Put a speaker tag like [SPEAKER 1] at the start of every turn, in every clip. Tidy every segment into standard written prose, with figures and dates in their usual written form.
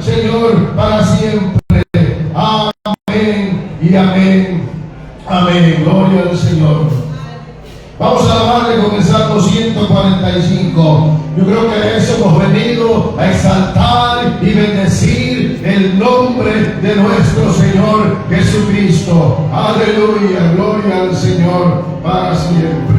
[SPEAKER 1] Señor, para siempre. Amén y amén. Amén. Gloria al Señor. Vamos a alabarle con el Salmo 145. Yo creo que a eso hemos venido a exaltar y bendecir el nombre de nuestro Señor Jesucristo. Aleluya, gloria al Señor para siempre.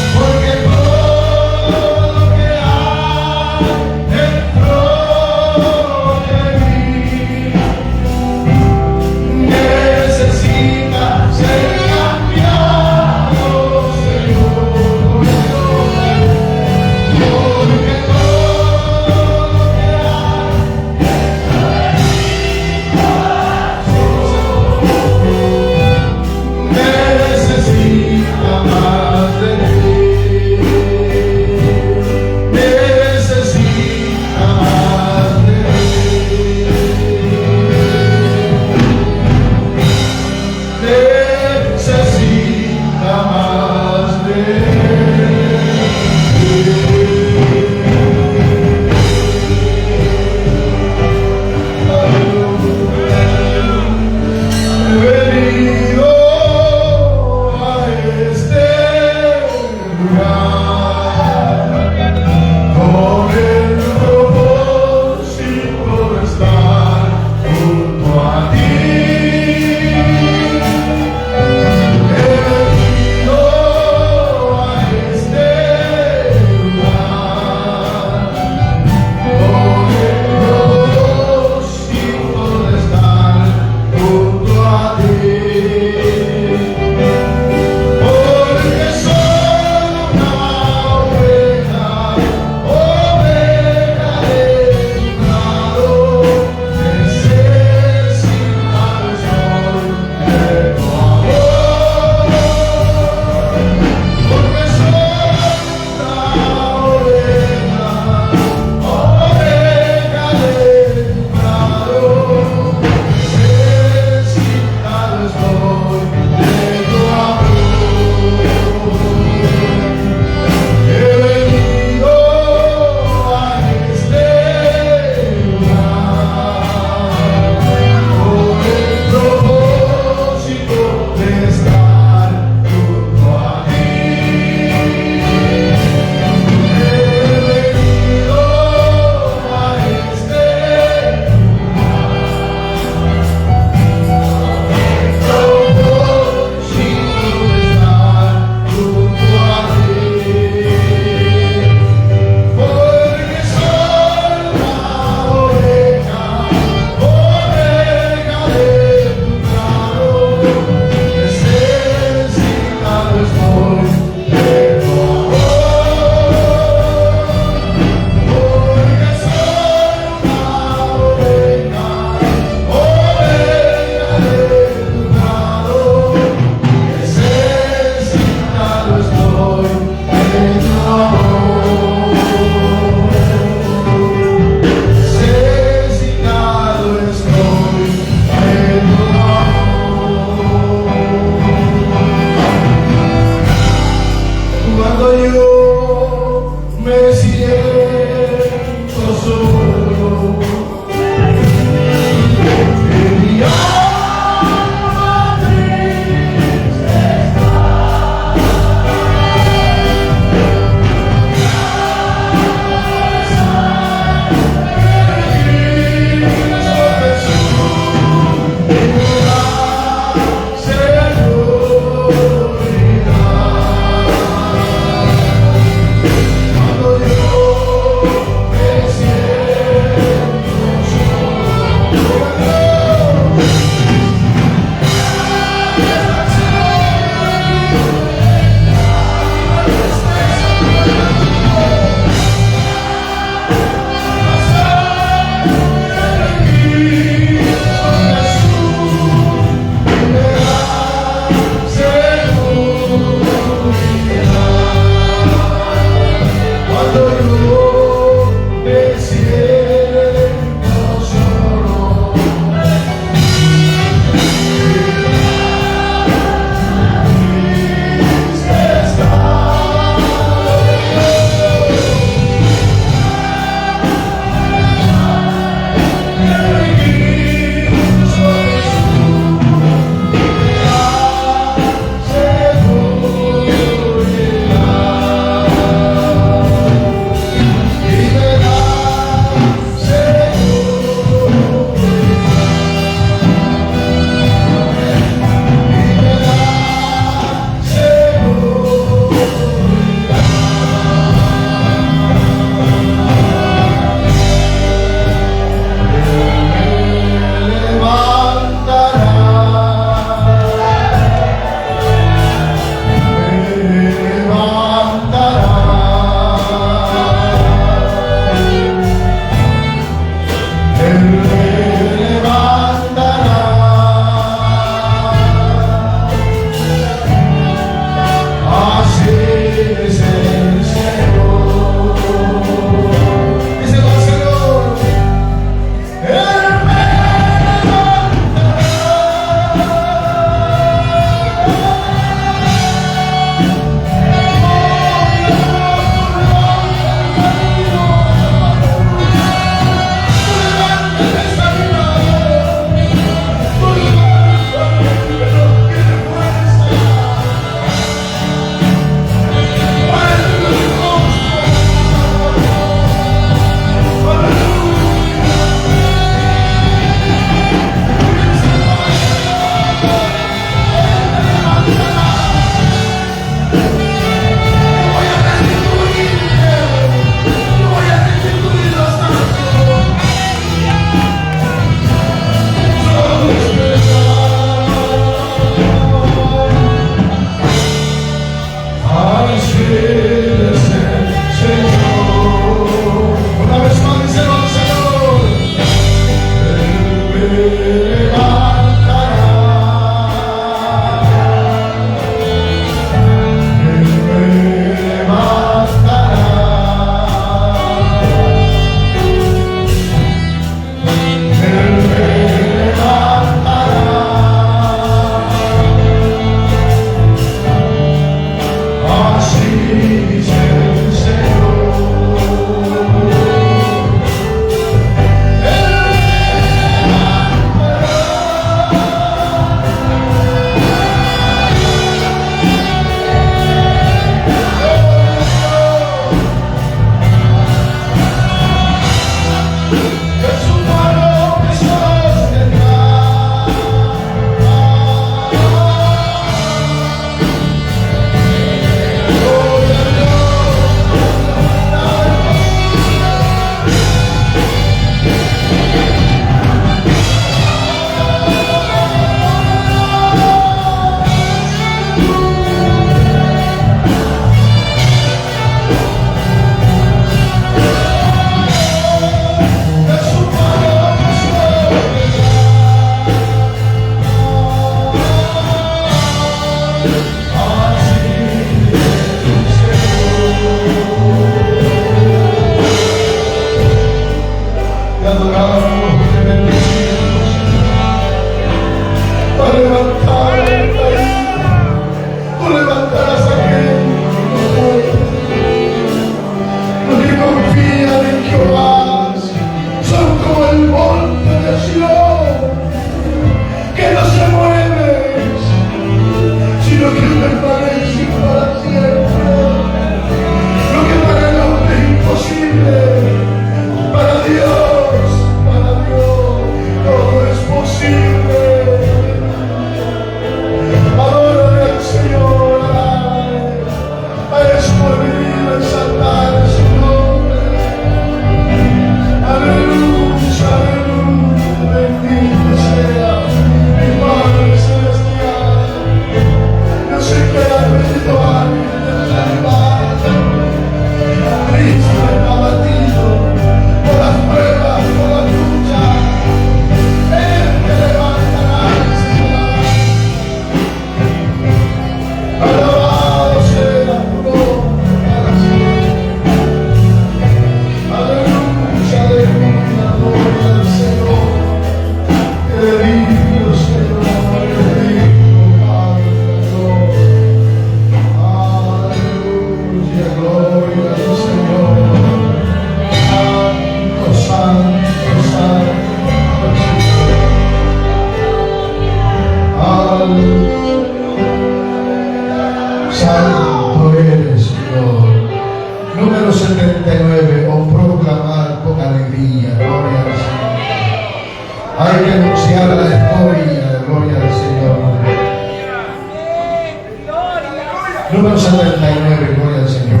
[SPEAKER 1] Número 79, gloria al Señor.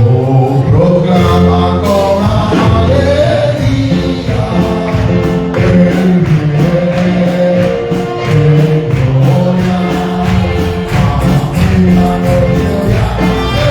[SPEAKER 1] Oh, proclama con alegría el Rey de gloria. Amén, gloria, alegría.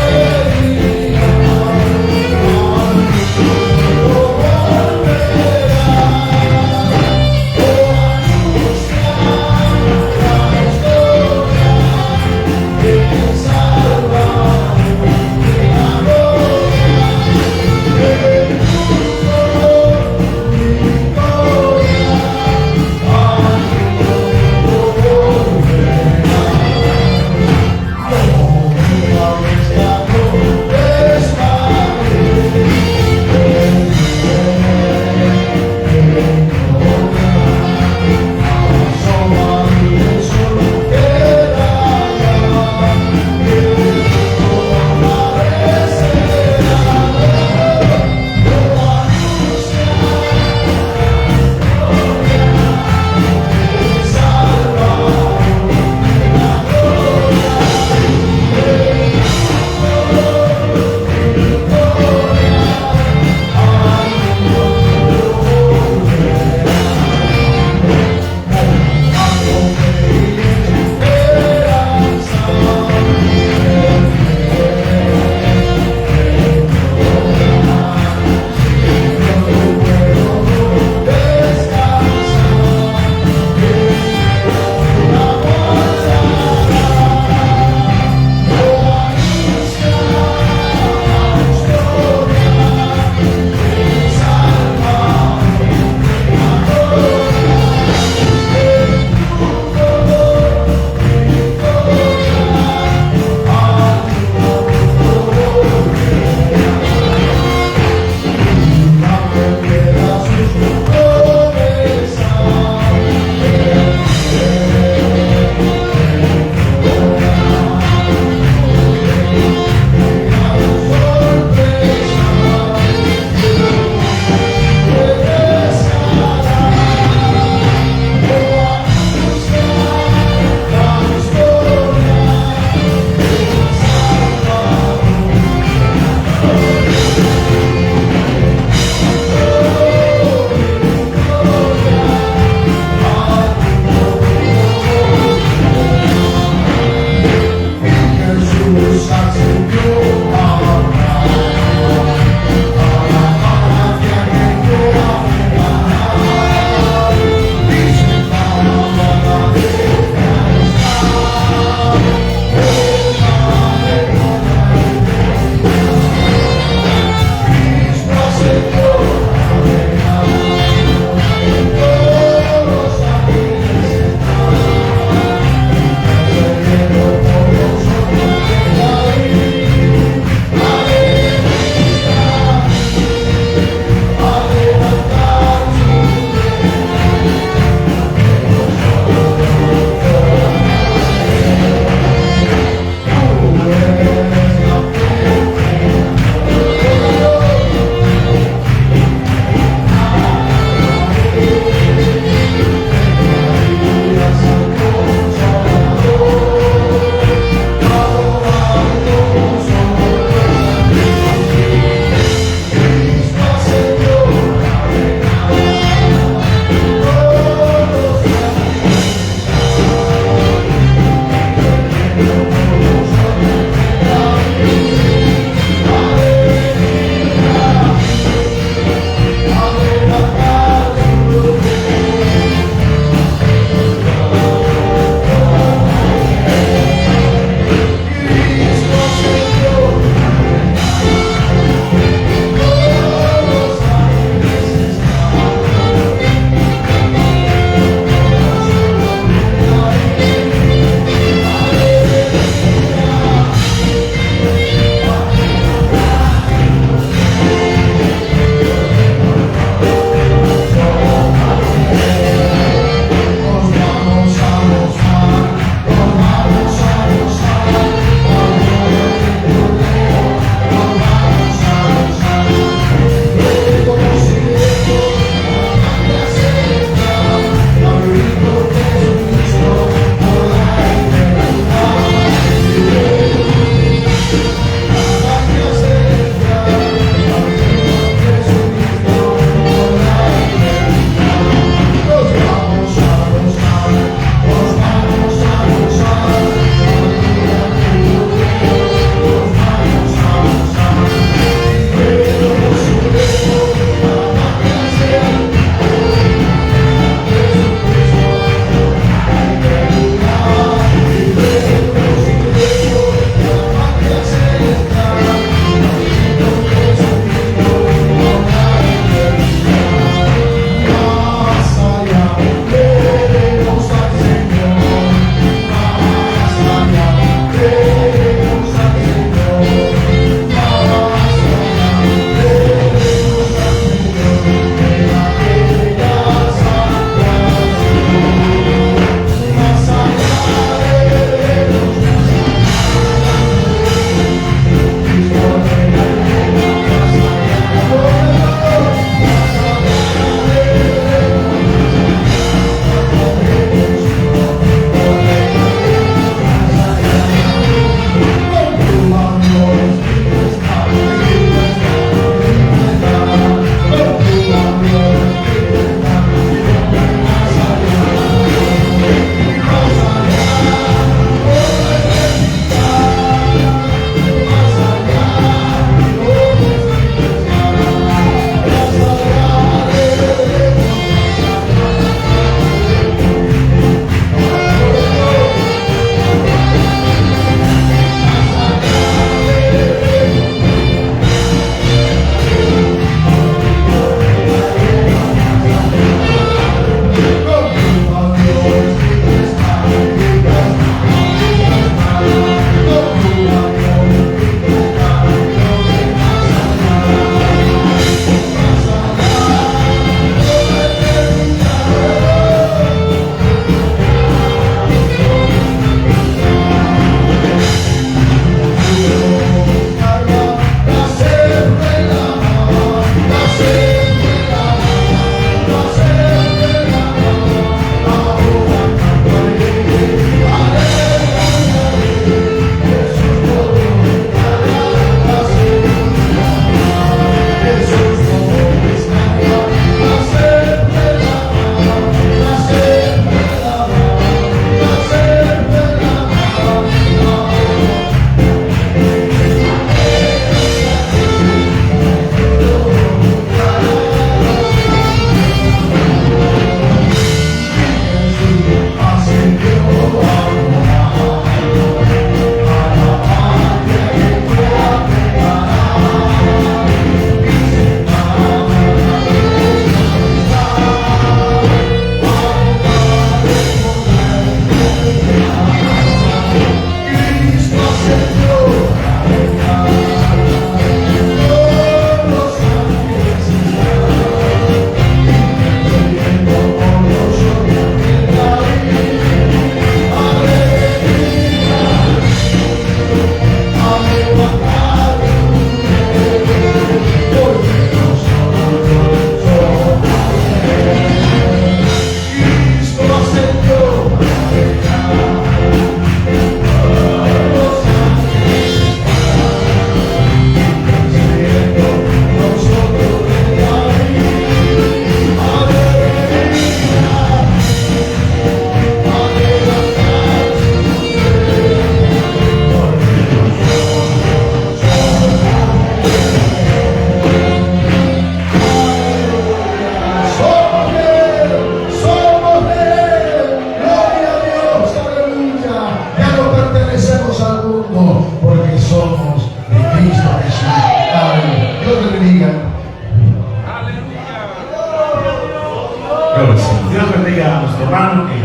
[SPEAKER 2] nuestro hermano que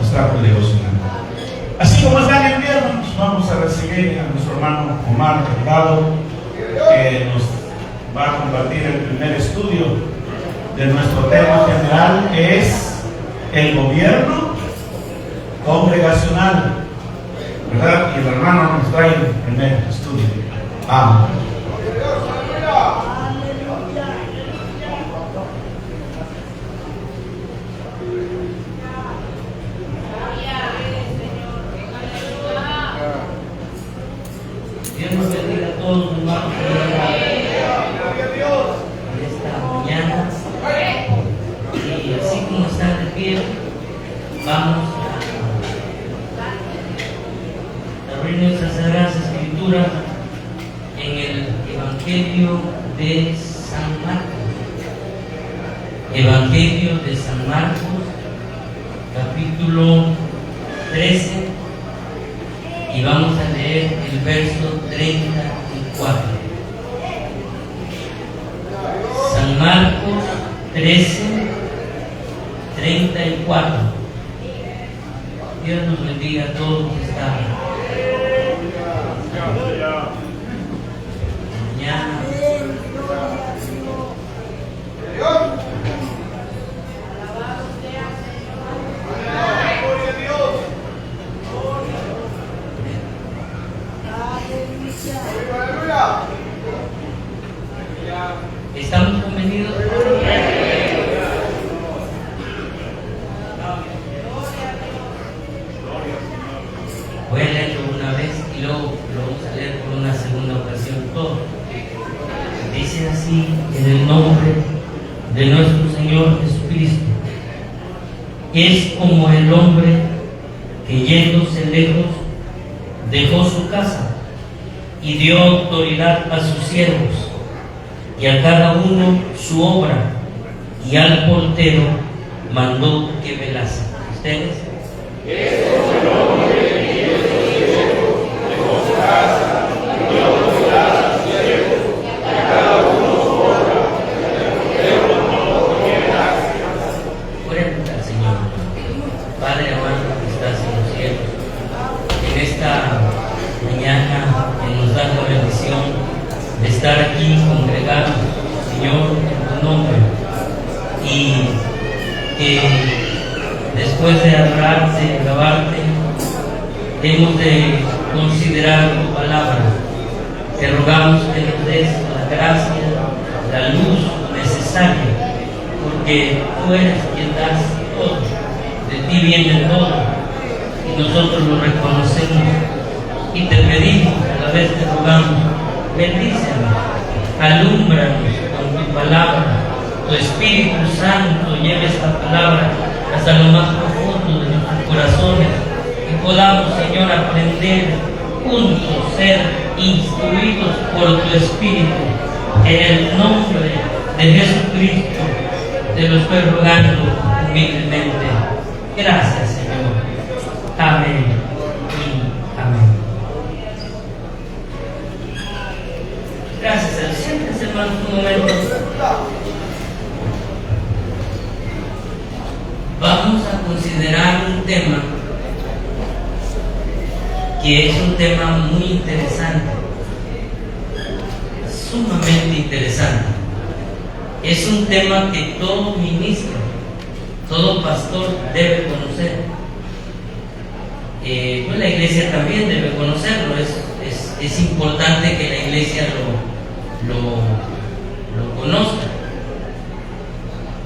[SPEAKER 2] nos trajo el devocional. Así como están en pie, hermanos, vamos a recibir a nuestro hermano Omar Delgado, que nos va a compartir el primer estudio de nuestro tema general, que es el gobierno congregacional, ¿verdad? Y el hermano nos trae el primer estudio. Amén.
[SPEAKER 3] Dios nos bendiga a todos, hermanos, en esta mañana. Y así como están de pie, vamos a abrir nuestras sagradas escrituras en el Evangelio de San Marcos. Evangelio de San Marcos, capítulo 13. Y vamos a leer el verso 34. San Marcos 13, 34. Dios nos bendiga a todos los que están. Mañana. ¿Estamos convenidos? Voy a leerlo una vez y luego lo vamos a leer por una segunda ocasión todo. Dice así, en el nombre de nuestro Señor Jesucristo: es como el hombre que yéndose lejos dejó su casa y dio autoridad a sus siervos y a cada uno su obra, y al portero mandó que velase. ¿Ustedes? Oremos al Señor. Padre amado que estás en los cielos, en esta mañana que nos da la bendición de estar aquí congregados, Señor, en tu nombre, y que después de adorarte, alabarte, hemos de considerar tu palabra. Te rogamos que nos des la gracia, la luz necesaria, porque tú eres quien das todo, de ti viene todo, y nosotros lo reconocemos y te pedimos, a la vez te rogamos, bendícenos, alúmbranos con tu palabra, tu Espíritu Santo lleve esta palabra hasta lo más profundo de nuestros corazones y podamos, Señor, aprender juntos, ser instruidos por tu Espíritu. En el nombre de Jesucristo te lo estoy rogando humildemente. Gracias, Señor. Amén y amén. Gracias, Señor. Siéntense, hermanos, un momento. Vamos a considerar un tema que es un tema muy interesante, sumamente interesante. Es un tema que todo ministro, todo pastor debe conocer. Pues la iglesia también debe conocerlo. Es importante que la iglesia lo conozca.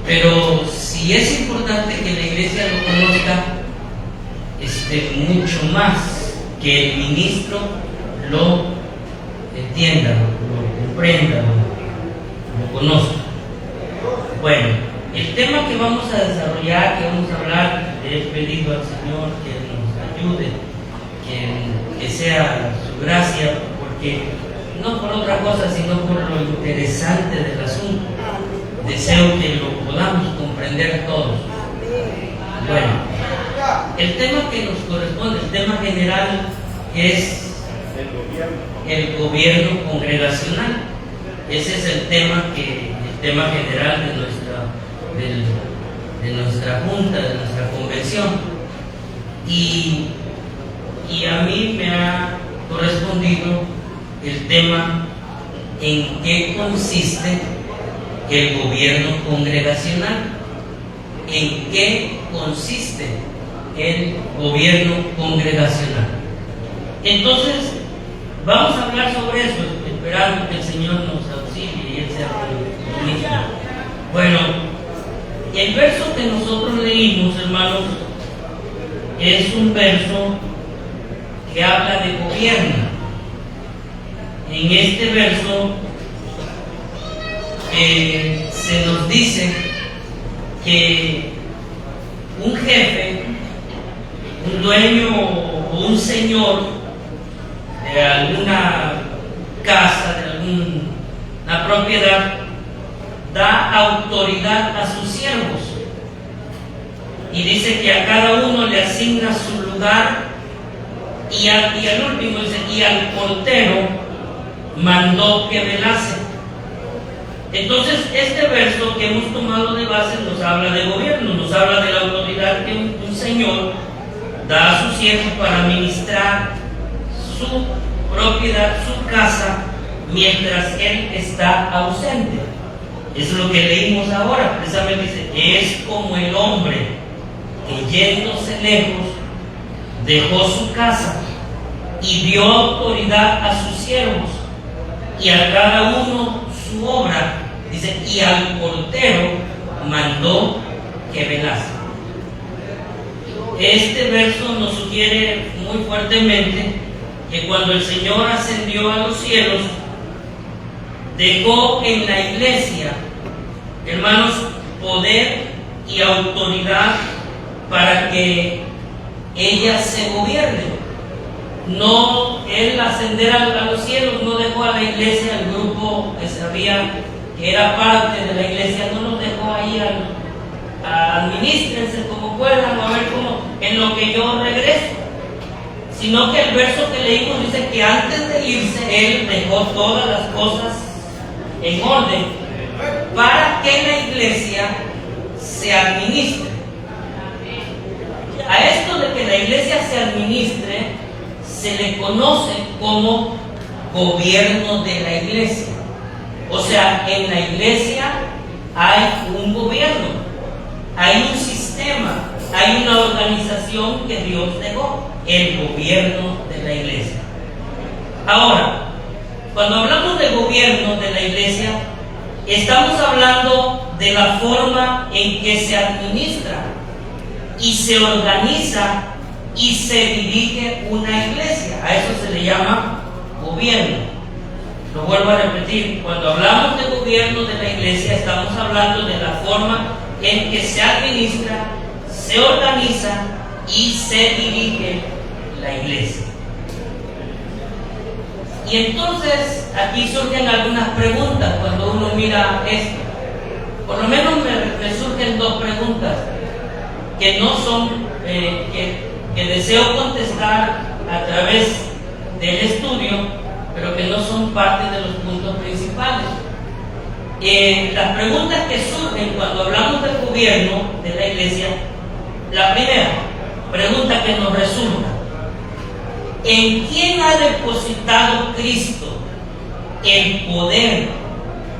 [SPEAKER 3] Pero si es importante que la iglesia lo conozca, mucho más que el ministro lo entienda, lo comprenda, lo conozca. Bueno, el tema que vamos a desarrollar, que vamos a hablar, le he pedido al Señor que nos ayude, que sea su gracia, porque no por otra cosa, sino por lo interesante del asunto. Deseo que lo podamos comprender todos. Bueno, el tema que nos corresponde, el tema general, es el gobierno congregacional. Ese es el tema general de nuestra junta, de nuestra convención. Y a mí me ha correspondido el tema en qué consiste el gobierno congregacional. ¿En qué consiste el gobierno congregacional? Entonces, vamos a hablar sobre eso, esperando que el Señor nos auxilie y Él sea el ministro. Bueno, el verso que nosotros leímos, hermanos, es un verso que habla de gobierno. En este verso se nos dice que un jefe, un dueño o un señor de alguna casa, de alguna propiedad, da autoridad a sus siervos y dice que a cada uno le asigna su lugar y al último dice, y al portero mandó que velase. Entonces este verso que hemos tomado de base nos habla de gobierno, nos habla de la autoridad que un señor da a sus siervos para administrar su propiedad, su casa, mientras él está ausente. Eso es lo que leímos ahora, precisamente dice, es como el hombre que yéndose lejos dejó su casa y dio autoridad a sus siervos y a cada uno su obra, dice, y al portero mandó que velase. Este verso nos sugiere muy fuertemente que cuando el Señor ascendió a los cielos, dejó en la iglesia, hermanos, poder y autoridad para que ella se gobierne. No, Él ascender a los cielos no dejó a la iglesia, al grupo que sabía que era parte de la iglesia, no nos dejó ahí a administrense como puedan, o a ver cómo, en lo que yo regreso. Sino que el verso que leímos dice que antes de irse, Él dejó todas las cosas en orden para que la iglesia se administre. A esto de que la iglesia se administre se le conoce como gobierno de la iglesia. O sea, en la iglesia hay un gobierno, hay un sistema, hay una organización que Dios dejó, el gobierno de la iglesia. Ahora, cuando hablamos del gobierno de la iglesia, estamos hablando de la forma en que se administra y se organiza y se dirige una iglesia. A eso se le llama gobierno. Lo vuelvo a repetir, cuando hablamos de gobierno de la iglesia, estamos hablando de la forma en que se administra, se organiza y se dirige la iglesia. Y entonces aquí surgen algunas preguntas cuando uno mira esto. Por lo menos me surgen dos preguntas que no son, que deseo contestar a través del estudio, pero que no son parte de los puntos principales. Las preguntas que surgen cuando hablamos del gobierno de la iglesia, la primera pregunta que nos resulta: ¿en quién ha depositado Cristo el poder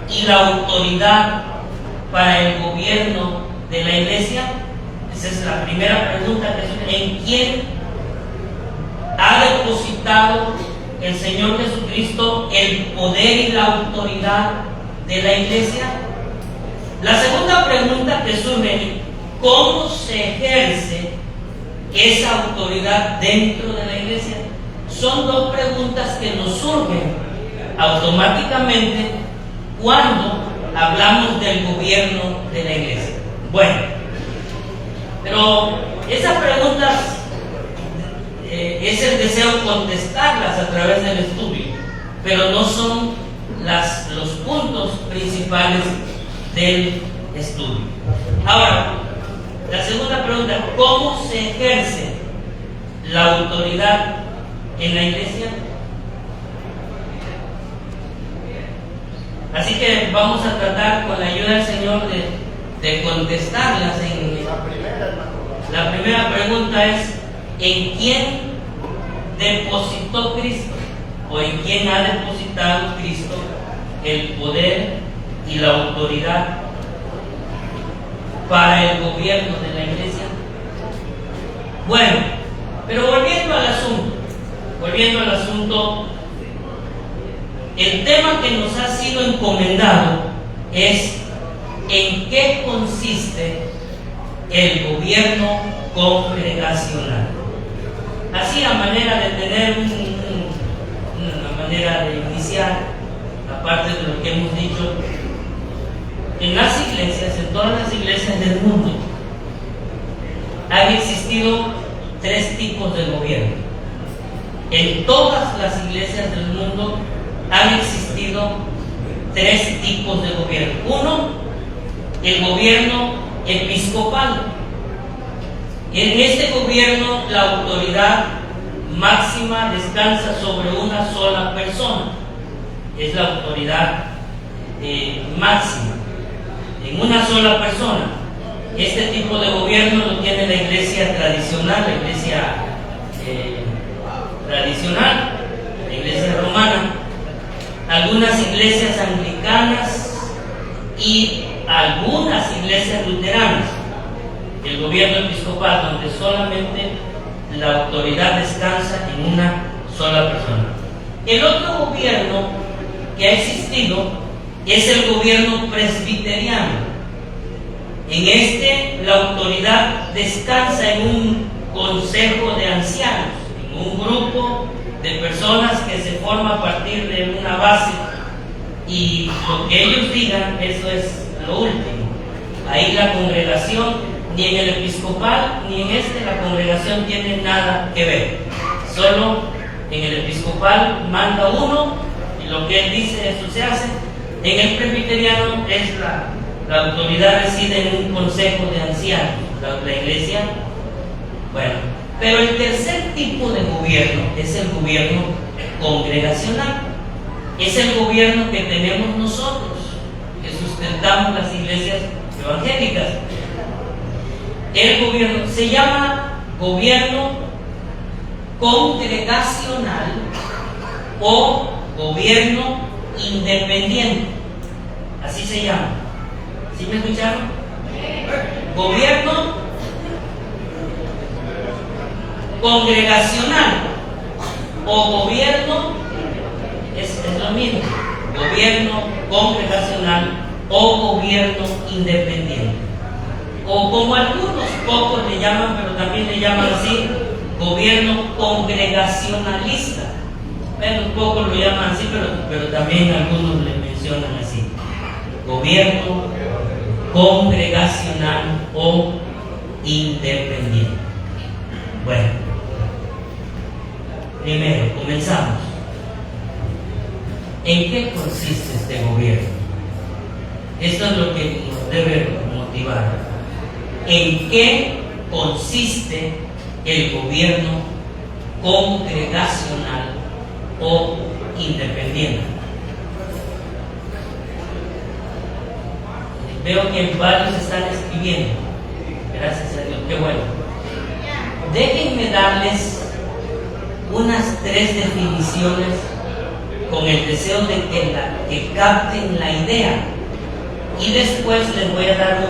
[SPEAKER 3] y la autoridad para el gobierno de la iglesia? Esa es la primera pregunta que surge. ¿En quién ha depositado el Señor Jesucristo el poder y la autoridad de la iglesia? La segunda pregunta que surge: ¿cómo se ejerce esa autoridad dentro de la iglesia? Son dos preguntas que nos surgen automáticamente cuando hablamos del gobierno de la iglesia. Bueno, pero esas preguntas es el deseo contestarlas a través del estudio, pero no son los puntos principales del estudio. Ahora, la segunda pregunta: ¿cómo se ejerce la autoridad en la iglesia? Así que vamos a tratar, con la ayuda del Señor, de contestarlas en La primera pregunta es, ¿en quién depositó Cristo? ¿O en quién ha depositado Cristo el poder y la autoridad para el gobierno de la iglesia? Bueno, pero volviendo al asunto, el tema que nos ha sido encomendado es en qué consiste el gobierno congregacional. Así, a manera de tener una manera de iniciar, aparte de lo que hemos dicho, en las iglesias, en todas las iglesias del mundo, han existido 3 tipos de gobierno. En todas las iglesias del mundo han existido 3 tipos de gobierno. Uno, el gobierno episcopal. En este gobierno la autoridad máxima descansa sobre una sola persona. Es la autoridad máxima en una sola persona. Este tipo de gobierno lo tiene la iglesia tradicional, la iglesia la iglesia romana, algunas iglesias anglicanas y algunas iglesias luteranas. El gobierno episcopal, donde solamente la autoridad descansa en una sola persona. El otro gobierno que ha existido es el gobierno presbiteriano. En este, la autoridad descansa en un consejo de ancianos, en un grupo de personas que se forma a partir de una base, y lo que ellos digan, eso es lo último. Ahí la congregación, ni en el episcopal ni en este, la congregación tiene nada que ver. Solo en el episcopal manda uno y lo que él dice, eso se hace. En el presbiteriano es la autoridad reside en un consejo de ancianos, la iglesia. Bueno, pero el tercer tipo de gobierno es el gobierno congregacional. Es el gobierno que tenemos nosotros, que sustentamos las iglesias evangélicas. El gobierno se llama gobierno congregacional o gobierno independiente. Así se llama. ¿Sí me escucharon? Gobierno congregacional o gobierno es lo mismo. Gobierno congregacional o gobierno independiente. O como algunos pocos le llaman, pero también le llaman así, gobierno congregacionalista. Bueno, pocos lo llaman así, pero también algunos le mencionan así. Gobierno congregacional o independiente. Bueno, primero, comenzamos. ¿En qué consiste este gobierno? Esto es lo que nos debe motivar. ¿En qué consiste el gobierno congregacional o independiente? Veo que varios están escribiendo. Gracias a Dios, qué bueno. Déjenme darles unas 3 definiciones con el deseo de que capten la idea, y después les voy a dar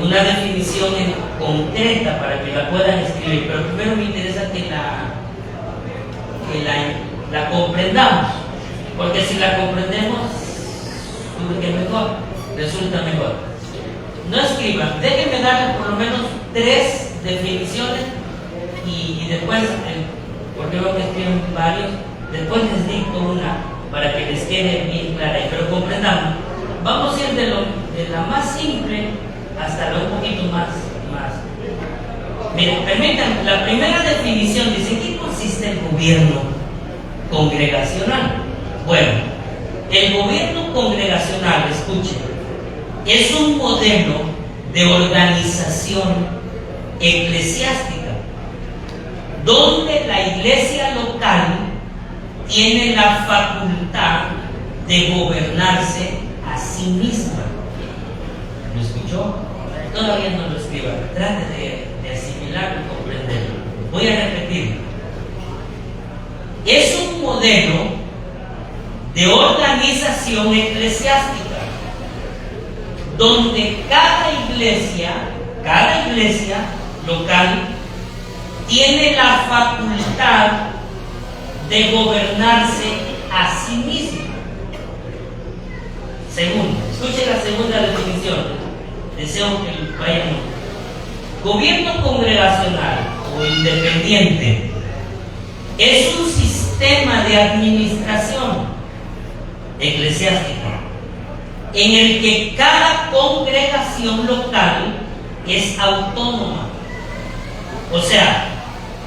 [SPEAKER 3] una definición concreta para que la puedan escribir. Pero primero me interesa que la comprendamos, porque si la comprendemos, resulta mejor. No escriban, déjenme darles por lo menos 3 definiciones y después, porque veo que escriben varios, después les dicto una para que les quede bien clara, pero comprendamos. Vamos a ir de la más simple hasta lo un poquito más. Miren, permítanme, la primera definición dice: ¿en qué consiste el gobierno congregacional? Bueno, el gobierno congregacional, escuchen, es un modelo de organización eclesiástica donde la iglesia local tiene la facultad de gobernarse a sí misma. ¿Lo escuchó? todavía no lo escriba, trate de asimilarlo y comprenderlo. Voy a repetir. Es un modelo de organización eclesiástica donde cada iglesia local tiene la facultad de gobernarse a sí misma. Segundo, escuche la segunda definición. Deseo que vayan. Gobierno congregacional o independiente es un sistema de administración eclesiástica en el que cada congregación local es autónoma, o sea,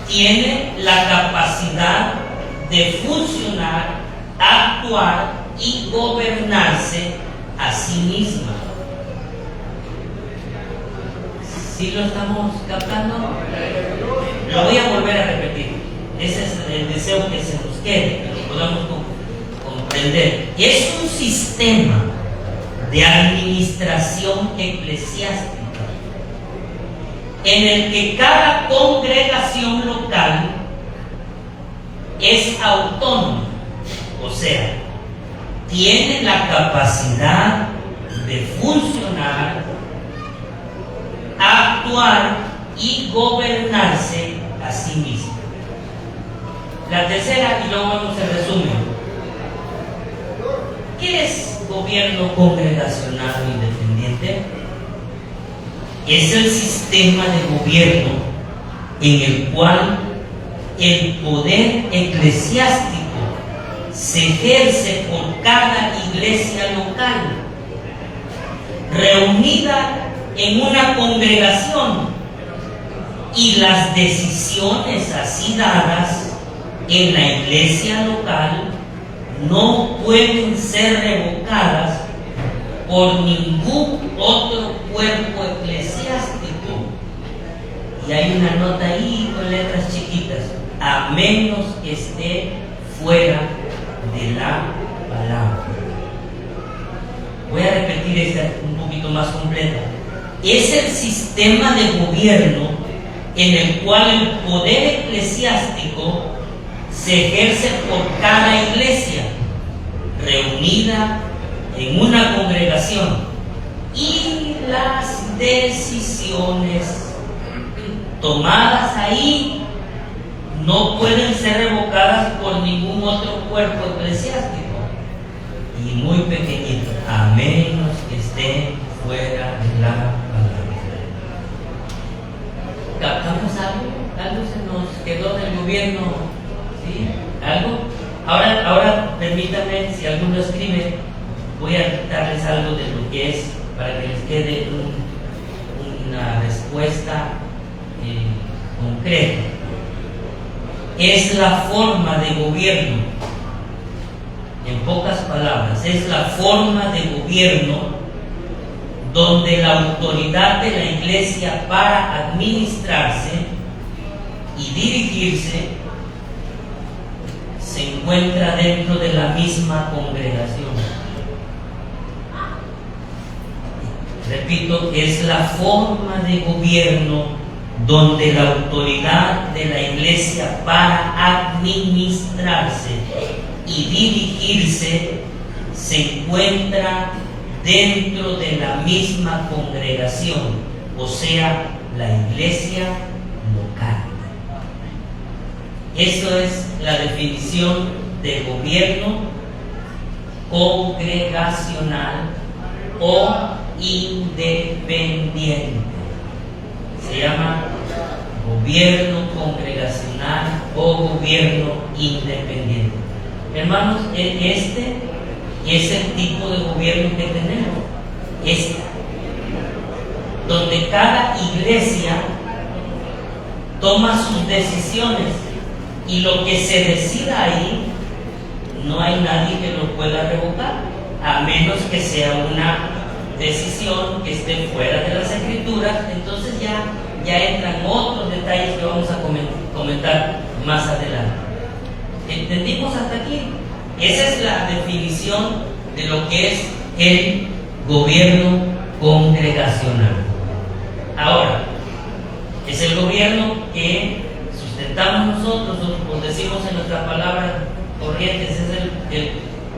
[SPEAKER 3] tiene la capacidad de funcionar, actuar y gobernarse a sí misma. ¿Sí lo estamos captando? Lo voy a volver a repetir. Ese es el deseo que se nos quede, que lo podamos comprender. Es un sistema de administración eclesiástica en el que cada congregación local es autónoma, o sea, tiene la capacidad de funcionar, actuar y gobernarse a sí misma. La tercera, y luego vamos al resumen. ¿Qué es gobierno congregacional independiente? Es el sistema de gobierno en el cual el poder eclesiástico se ejerce por cada iglesia local, reunida en una congregación, y las decisiones así dadas en la iglesia local no pueden ser revocadas por ningún otro cuerpo eclesiástico. Y hay una nota ahí con letras chiquitas: a menos que esté fuera de la palabra. Voy a repetir esta un poquito más completa. Es el sistema de gobierno en el cual el poder eclesiástico se ejerce por cada iglesia reunida en una congregación, y las decisiones tomadas ahí no pueden ser revocadas por ningún otro cuerpo eclesiástico. Y muy pequeñito, a menos que esté fuera de la palabra. ¿Captamos algo? ¿Algo se nos quedó del gobierno? ¿Sí? ¿Algo? Ahora permítanme, si alguno escribe, voy a darles algo de lo que es, para que les quede una respuesta concreta. Es la forma de gobierno, en pocas palabras, es la forma de gobierno donde la autoridad de la iglesia para administrarse y dirigirse se encuentra dentro de la misma congregación. Repito, es la forma de gobierno donde la autoridad de la iglesia para administrarse y dirigirse se encuentra dentro de la misma congregación, o sea, la iglesia local. Eso es la definición de gobierno congregacional o independiente. Se llama gobierno congregacional o gobierno independiente. Hermanos, este es el tipo de gobierno que tenemos, donde cada iglesia toma sus decisiones, y lo que se decida ahí no hay nadie que lo pueda revocar, a menos que sea una decisión que esté fuera de las escrituras. Entonces ya entran otros detalles que vamos a comentar más adelante. ¿Entendimos hasta aquí? Esa es la definición de lo que es el gobierno congregacional. Ahora, es el gobierno que sustentamos nosotros, o decimos en nuestras palabras corrientes, es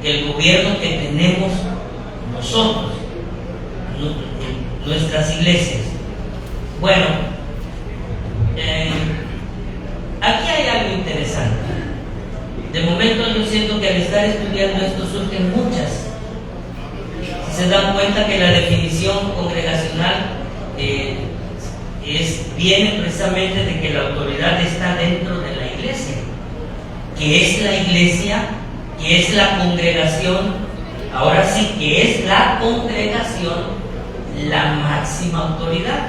[SPEAKER 3] el gobierno que tenemos nosotros, nuestras iglesias. Bueno, aquí hay algo interesante. De momento yo siento que al estar estudiando esto surgen muchas. Si se dan cuenta que la definición congregacional viene precisamente de que la autoridad está dentro de la iglesia, que es la iglesia, que es la congregación, ahora sí que es la congregación la máxima autoridad.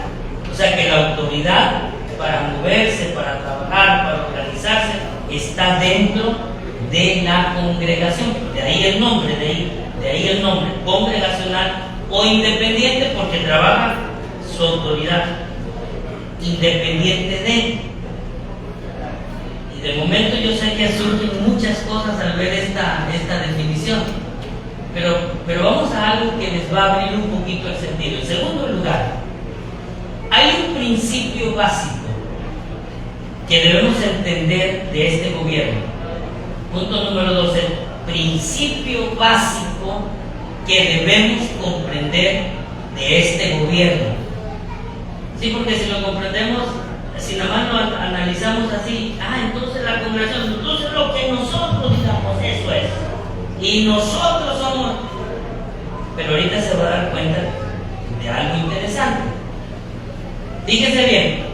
[SPEAKER 3] O sea que la autoridad para moverse, para trabajar, para organizarse, está dentro de la congregación. De ahí el nombre, de ahí el nombre, congregacional o independiente, porque trabaja su autoridad, independiente de. Y de momento yo sé que surgen muchas cosas al ver esta definición, pero vamos a algo que les va a abrir un poquito el sentido. En segundo lugar, hay un principio básico que debemos entender de este gobierno. Punto número 2, el principio básico que debemos comprender de este gobierno. Sí, porque si lo comprendemos, si nada más lo analizamos así, entonces la congregación, entonces lo que nosotros digamos, eso es. Y nosotros somos. Pero ahorita se va a dar cuenta de algo interesante. Fíjense bien.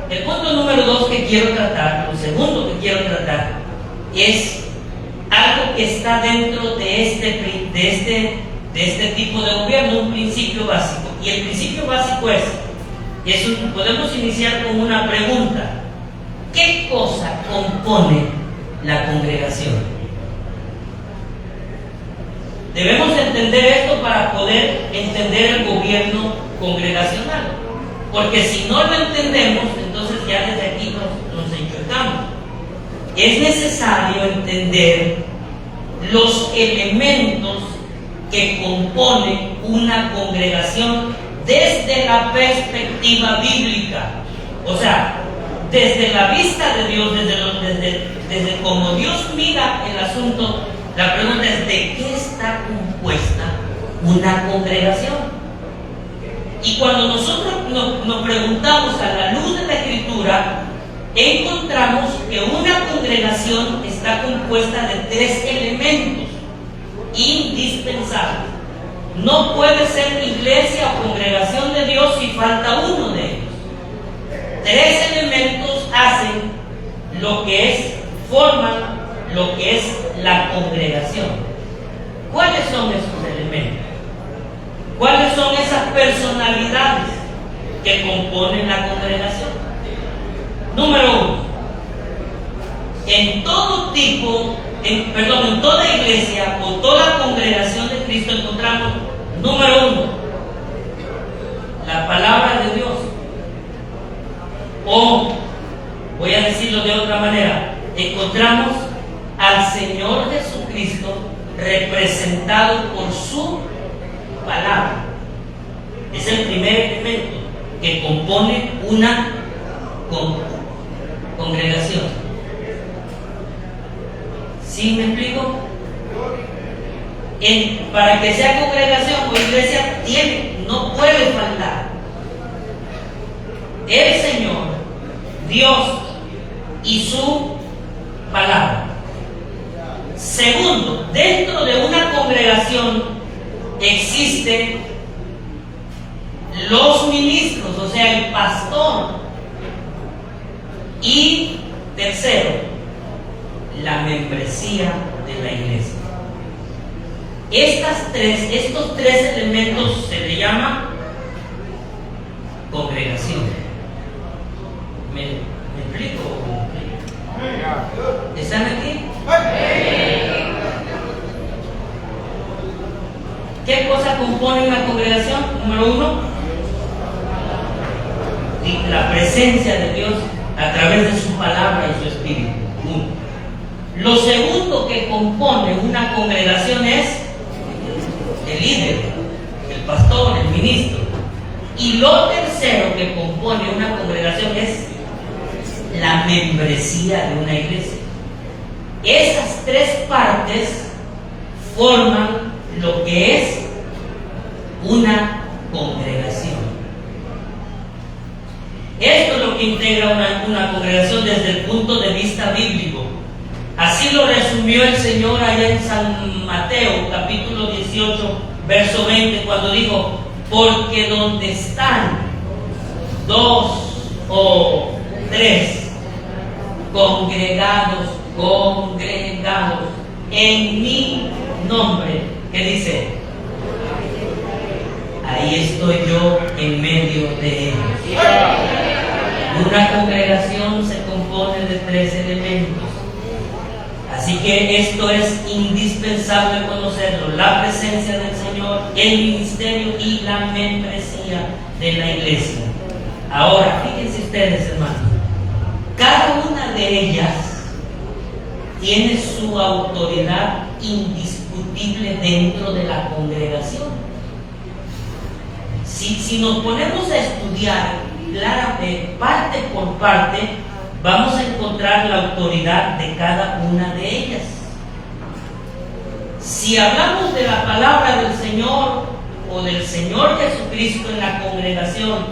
[SPEAKER 3] El punto número 2 que quiero tratar, lo segundo que quiero tratar, es algo que está dentro de este tipo de gobierno, un principio básico. Y el principio básico podemos iniciar con una pregunta: ¿qué cosa compone la congregación? Debemos entender esto para poder entender el gobierno congregacional, porque si no lo entendemos, entonces ya desde aquí nos enchuecamos. Es necesario entender los elementos que componen una congregación desde la perspectiva bíblica. O sea, desde la vista de Dios, desde cómo Dios mira el asunto. La pregunta es: ¿de qué está compuesta una congregación? Y cuando nosotros nos preguntamos a la luz de la Escritura, encontramos que una congregación está compuesta de 3 elementos indispensables. No puede ser iglesia o congregación de Dios si falta uno de ellos. 3 elementos forman lo que es la congregación. ¿Cuáles son esos elementos? ¿Cuáles son esas personalidades que componen la congregación? Número 1. En toda iglesia o toda congregación de Cristo encontramos, número 1, la palabra de Dios. O, voy a decirlo de otra manera, encontramos al Señor Jesucristo representado por su palabra. Es el primer elemento que compone una congregación. ¿Sí me explico? Para que sea congregación o iglesia, no puede faltar el Señor, Dios y su palabra. Segundo, dentro de una congregación existen los ministros, o sea, el pastor. Y tercero, la membresía de la iglesia. Estos tres elementos se le llama congregación. ¿Me explico? ¿Están aquí? ¿Qué cosa compone una congregación? Número 1, la presencia de Dios a través de su palabra y su espíritu. 1. Lo segundo que compone una congregación es el líder, el pastor, el ministro. Y lo tercero que compone una congregación es la membresía de una iglesia. Esas tres partes forman lo que es una congregación. Esto es lo que integra una congregación desde el punto de vista bíblico. Así lo resumió el Señor allá en San Mateo, capítulo 18, verso 20, cuando dijo: porque donde están 2 o 3 congregados en mi nombre, ¿qué dice? Ahí estoy yo en medio de ellos. Una congregación se compone de 3 elementos. Así que esto es indispensable conocerlo: la presencia del Señor, el ministerio y la membresía de la iglesia. Ahora, fíjense ustedes, hermanos, cada una de ellas tiene su autoridad indiscutible dentro de la congregación. Si nos ponemos a estudiar claramente, parte por parte, vamos a encontrar la autoridad de cada una de ellas. Si hablamos de la palabra del Señor o del Señor Jesucristo en la congregación,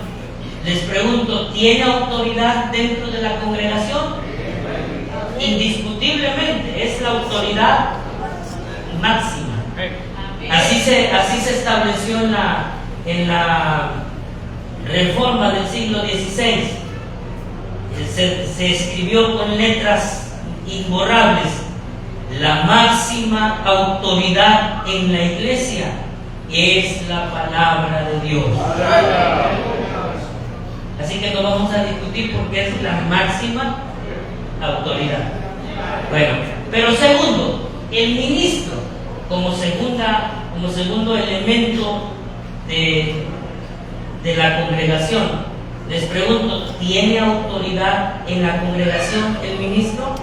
[SPEAKER 3] les pregunto, ¿tiene autoridad dentro de la congregación? Indiscutiblemente, es la autoridad máxima. Así se estableció en la Reforma del siglo XVI. Se escribió con letras imborrables: la máxima autoridad en la iglesia es la palabra de Dios. Así que no vamos a discutir porque es la máxima autoridad. Bueno, pero segundo, el ministro como segundo elemento de la congregación. Les pregunto, ¿tiene autoridad en la congregación el ministro?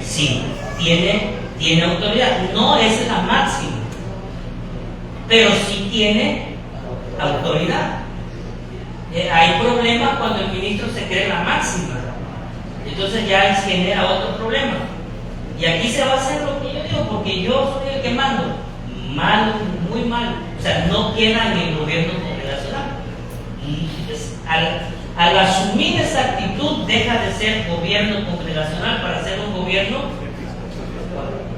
[SPEAKER 3] Sí, tiene autoridad. No es la máxima, pero sí tiene autoridad. Hay problemas cuando el ministro se cree la máxima. Entonces ya se genera otro problema. Y aquí se va a hacer lo que yo digo, porque yo soy el que mando. Mal, muy mal. O sea, no queda en el gobierno congregacional. Al asumir esa actitud, deja de ser gobierno congregacional para ser un gobierno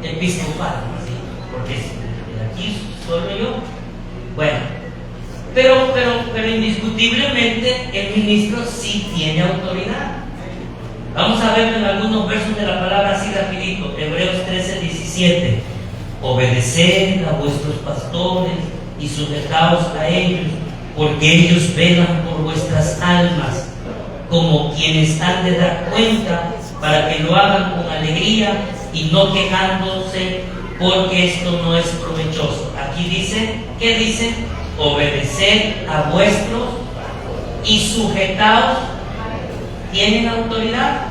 [SPEAKER 3] episcopal, ¿sí? Porque aquí solo yo. Bueno, pero indiscutiblemente el ministro sí tiene autoridad. Vamos a ver en algunos versos de la palabra así rapidito. Hebreos 13:17. Obedeced a vuestros pastores y sujetaos a ellos, porque ellos velan por vuestras almas, como quienes han de dar cuenta, para que lo hagan con alegría y no quejándose, porque esto no es provechoso. Aquí dice, ¿qué dice? Obedeced a vuestros y sujetaos. ¿Tienen autoridad?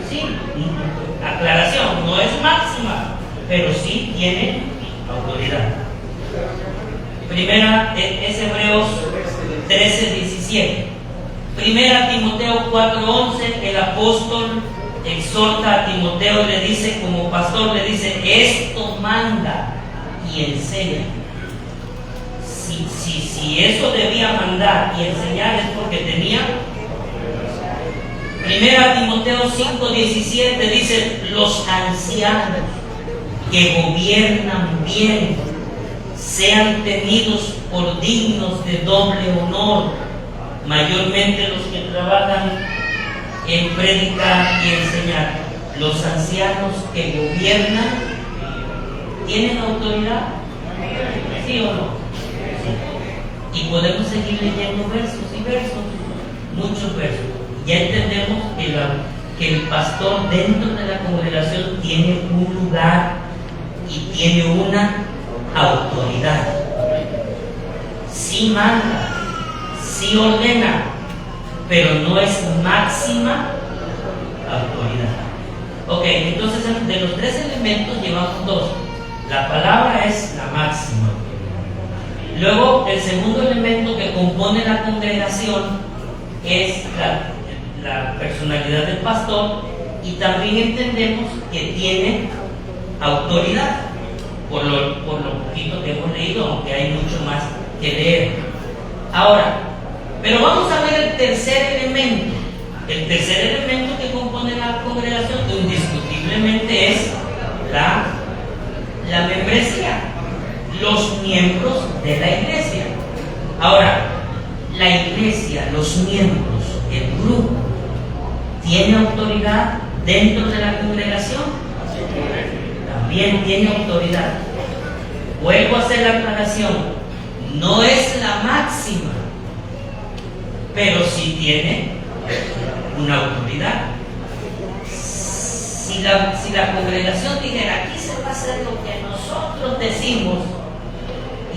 [SPEAKER 3] Sí. Aclaración, no es máxima, pero sí tiene autoridad. Primera es Hebreos 13:17. Primera Timoteo 4:11, el apóstol exhorta a Timoteo y le dice, como pastor, le dice: esto manda y enseña. Si eso debía mandar y enseñar es porque tenía. Primera Timoteo 5:17 dice: los ancianos que gobiernan bien sean tenidos por dignos de doble honor, mayormente los que trabajan en predicar y enseñar. Los ancianos que gobiernan tienen autoridad, ¿sí o no? Sí. Y podemos seguir leyendo versos y versos, muchos versos. Ya entendemos que el pastor dentro de la congregación tiene un lugar y tiene una autoridad. Sí manda, sí ordena, pero no es máxima autoridad. Ok, entonces de los 3 elementos llevamos 2. La palabra es la máxima autoridad. Luego, el segundo elemento que compone la congregación es la personalidad del pastor, y también entendemos que tiene autoridad, por lo poquito que hemos leído, aunque hay mucho más que leer. Ahora, pero vamos a ver el tercer elemento. El tercer elemento que compone la congregación indiscutiblemente es la membresía, los miembros de la iglesia. Ahora, la iglesia, los miembros, el grupo, ¿tiene autoridad dentro de la congregación? También tiene autoridad. Vuelvo a hacer la aclaración, no es la máxima, pero sí tiene una autoridad. Si la congregación dijera, aquí se va a hacer lo que nosotros decimos,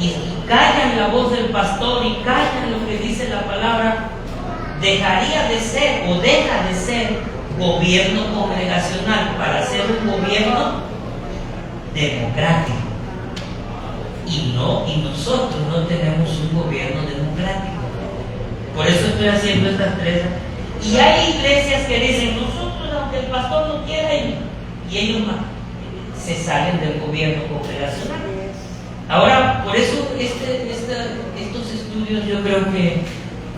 [SPEAKER 3] y callan la voz del pastor y callan lo que dice la palabra, dejaría de ser o deja de ser gobierno congregacional para ser un gobierno democrático. Y nosotros no tenemos un gobierno democrático. Por eso estoy haciendo estas tres. Y hay iglesias que dicen, nosotros, aunque el pastor no quiera, y ellos se salen del gobierno congregacional. Ahora, por eso estos estudios yo creo que,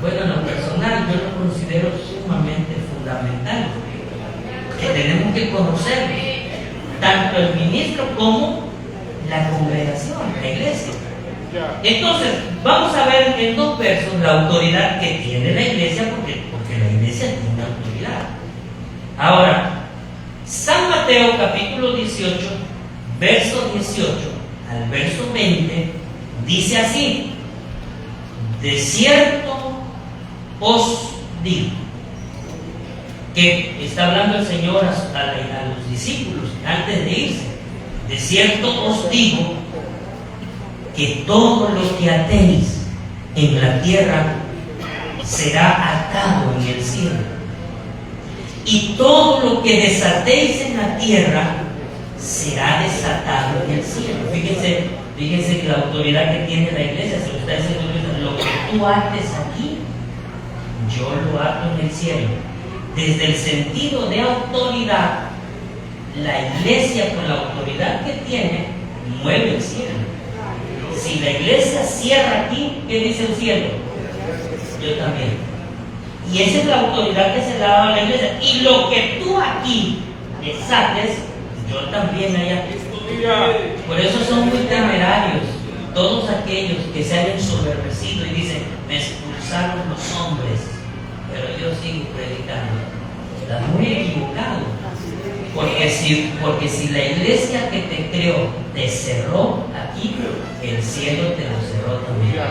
[SPEAKER 3] bueno, en lo personal yo los considero sumamente fundamentales, que tenemos que conocer tanto el ministro como la congregación, la iglesia. Entonces, vamos a ver en dos versos la autoridad que tiene la iglesia, porque la iglesia tiene autoridad. Ahora, San Mateo capítulo 18, verso 18 al verso 20, dice así: de cierto os digo, que está hablando el Señor a los discípulos antes de irse, de cierto os digo que todo lo que atéis en la tierra será atado en el cielo, y todo lo que desatéis en la tierra será desatado en el cielo. Fíjense que la autoridad que tiene la iglesia se lo está diciendo: lo que tú ates aquí, yo lo ato en el cielo. Desde el sentido de autoridad, la iglesia, con la autoridad que tiene, mueve el cielo. Si la iglesia cierra aquí, ¿qué dice el cielo? Yo también. Y esa es la autoridad que se le ha dado a la iglesia. Y lo que tú aquí desates, yo también allá. Por eso son muy temerarios todos aquellos que se han ensoberbecido y dicen: me expulsaron los hombres, pero yo sigo predicando. Estás muy equivocado. Porque si la iglesia que te creó te cerró aquí, el cielo te lo cerró también.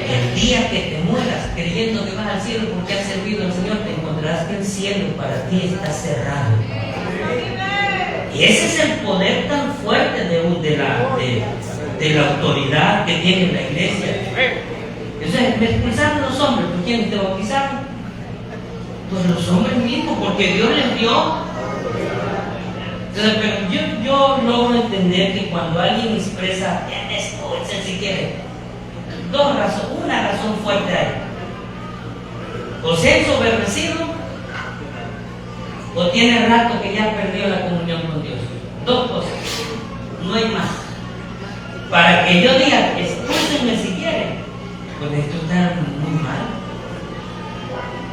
[SPEAKER 3] El día que te mueras creyendo que vas al cielo porque has servido al Señor, te encontrarás que el cielo para ti está cerrado. Y ese es el poder tan fuerte de la autoridad que tiene la iglesia. Entonces, me expulsaron los hombres. ¿Por quién te bautizaron? Pues los hombres mismos, porque Dios les dio. Entonces, pero yo logro entender que cuando alguien expresa, si quiere, una razón fuerte hay: o se ha ensoberbecido, o tiene rato que ya perdió la comunión con Dios. Dos cosas, no hay más. Para que yo diga, expúlsenme si quieren, pues esto está muy mal.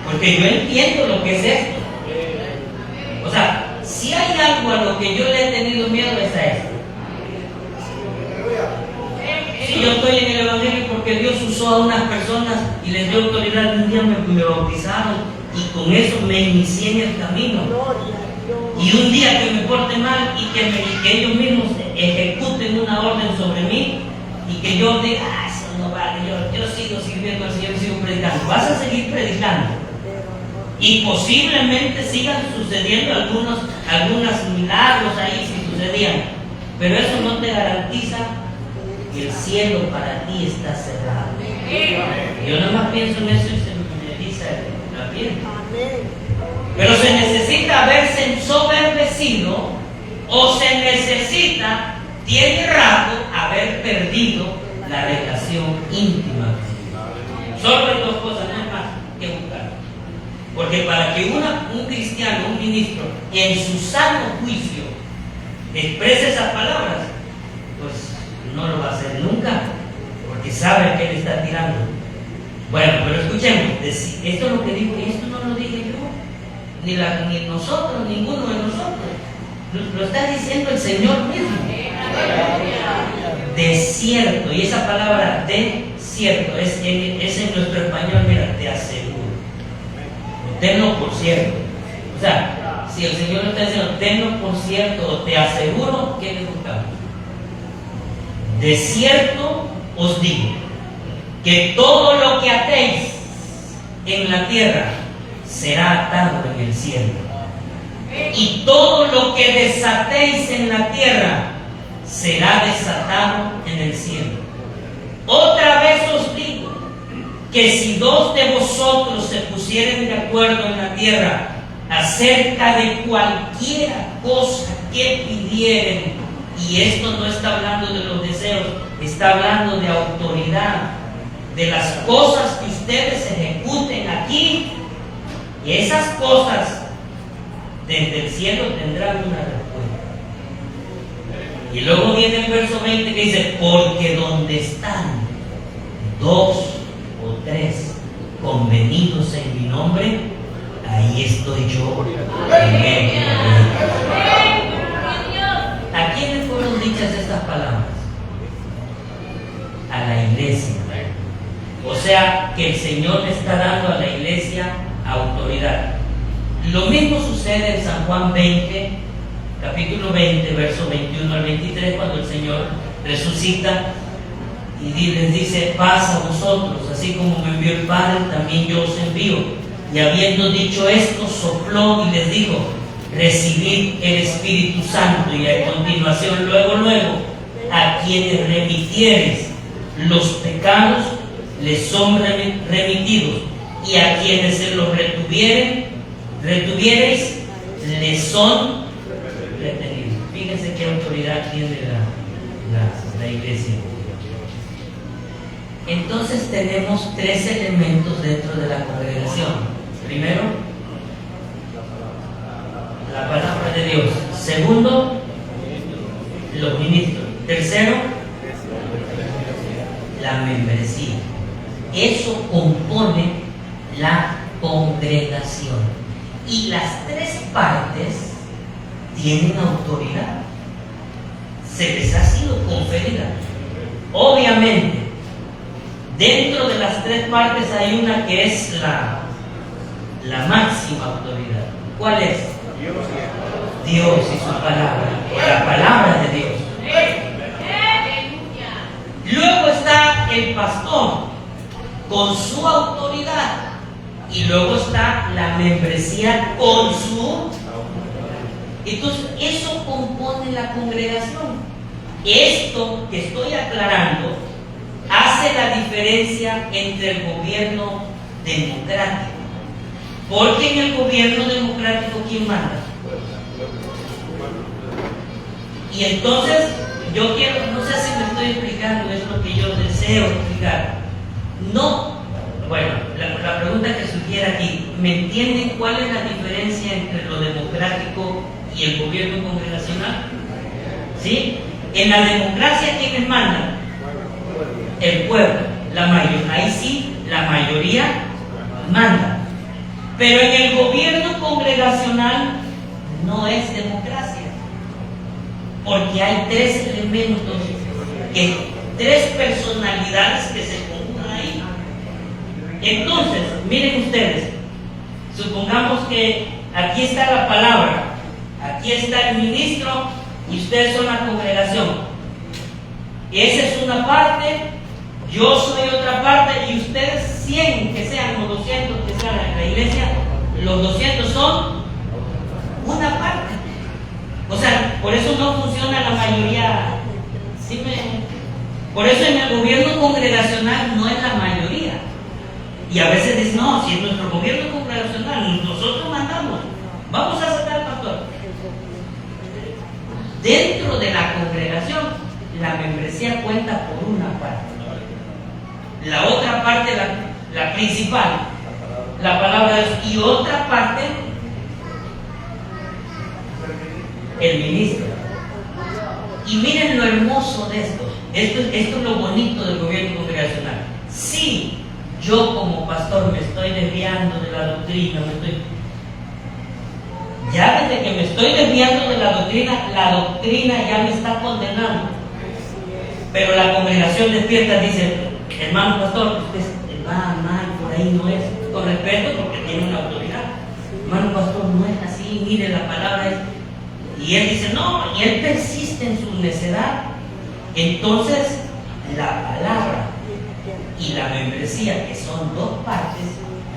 [SPEAKER 3] Porque yo entiendo lo que es esto. O sea, si hay algo a lo que yo le he tenido miedo, es a esto. Si yo estoy en el Evangelio porque Dios usó a unas personas y les dio autoridad, un día me bautizaron y con eso me inicié en el camino. Y un día que me porte mal y que ellos mismos ejecuten una orden sobre mí y que yo diga, eso no vale, yo sigo sirviendo al Señor y sigo predicando. Vas a seguir predicando. Y posiblemente sigan sucediendo algunos milagros ahí si sucedían, pero eso no te garantiza que el cielo para ti está cerrado. Yo nada más pienso en eso y se me eriza la piel. Pero se necesita haberse ensoberbecido, o se necesita, tiene rato, haber perdido la relación relación íntima. Solo hay dos cosas, no hay más que buscar. Porque para que un cristiano, un ministro, en su sano juicio exprese esas palabras, pues no lo va a hacer nunca, porque sabe que él está tirando. Bueno, pero escuchemos, esto es lo que digo, y esto no lo dije yo, ni nosotros, ninguno de nosotros. Lo está diciendo el Señor mismo. Desierto, y esa palabra desierto es en nuestro español, mira, te aseguro. Tenlo por cierto. O sea, si el Señor lo está diciendo, tenlo por cierto, te aseguro, ¿qué le buscamos? De cierto os digo que todo lo que atéis en la tierra será atado en el cielo, y todo lo que desatéis en la tierra será desatado en el cielo. Otra vez os digo que si dos de vosotros se pusieren de acuerdo en la tierra acerca de cualquiera cosa que pidieren, y esto no está hablando de los deseos, está hablando de autoridad, de las cosas que ustedes ejecuten aquí, y esas cosas desde el cielo tendrán una respuesta. Y luego viene el verso 20 que dice, porque donde están 2 o 3 convenidos en mi nombre, ahí estoy yo en medio de ellos. ¿A quiénes fueron dichas estas palabras? A la iglesia. O sea que el Señor le está dando a la iglesia autoridad. Lo mismo sucede en San Juan 20, capítulo 20, verso 21 al 23, cuando el Señor resucita y les dice, paz a vosotros, así como me envió el Padre, también yo os envío. Y habiendo dicho esto, sopló y les dijo, recibid el Espíritu Santo. Y a continuación, luego, a quienes remitieres los pecados, les son remitidos, y a quienes se los retuviereis, les son retenidos. Fíjense qué autoridad tiene la iglesia. Entonces tenemos 3 elementos dentro de la congregación. Primero, la palabra de Dios. Segundo, los ministros. Tercero, la membresía. Eso compone la congregación. Y las 3 partes tienen autoridad. Se les ha sido conferida. Obviamente, dentro de las 3 partes hay una que es la máxima autoridad. ¿Cuál es? Dios y su palabra. La palabra de Dios. Luego está el pastor con su autoridad. Y luego está la membresía con su. Entonces, eso compone la congregación. Esto que estoy aclarando hace la diferencia entre el gobierno democrático. Porque en el gobierno democrático, ¿quién manda? Y entonces, yo quiero, no sé si me estoy explicando, es lo que yo deseo explicar. No, bueno, la pregunta que sugiere aquí, ¿me entienden cuál es la diferencia entre lo democrático y el gobierno congregacional? ¿Sí? En la democracia, ¿quiénes mandan? El pueblo, la mayoría. Ahí sí, la mayoría manda. Pero en el gobierno congregacional no es democracia. Porque hay 3 elementos, 3 personalidades que se conjugan ahí. Entonces, miren ustedes, supongamos que aquí está la palabra, aquí está el ministro y ustedes son la congregación. Esa es una parte, yo soy otra parte y ustedes 100 que sean o 200 que sean en la iglesia, los 200 son una parte. O sea, por eso no funciona la mayoría. Por eso en el gobierno congregacional no es la mayoría. Y a veces dicen, no, si en nuestro gobierno congregacional nosotros mandamos, vamos a sacar al pastor. Dentro de la congregación, la membresía cuenta por una parte. la otra parte, la principal, la palabra de Dios, y otra parte, el ministro. Y miren lo hermoso de esto. Esto es lo bonito del gobierno congregacional. Si yo como pastor me estoy desviando de la doctrina, ya desde que me estoy desviando de la doctrina ya me está condenando. Pero la congregación despierta dice: hermano pastor, usted va mal, por ahí no es. Con respeto, porque tiene una autoridad. Hermano pastor, no es así, mire, la palabra es. Y él dice no, y él persiste en su necedad. Entonces, la palabra y la membresía, que son dos partes,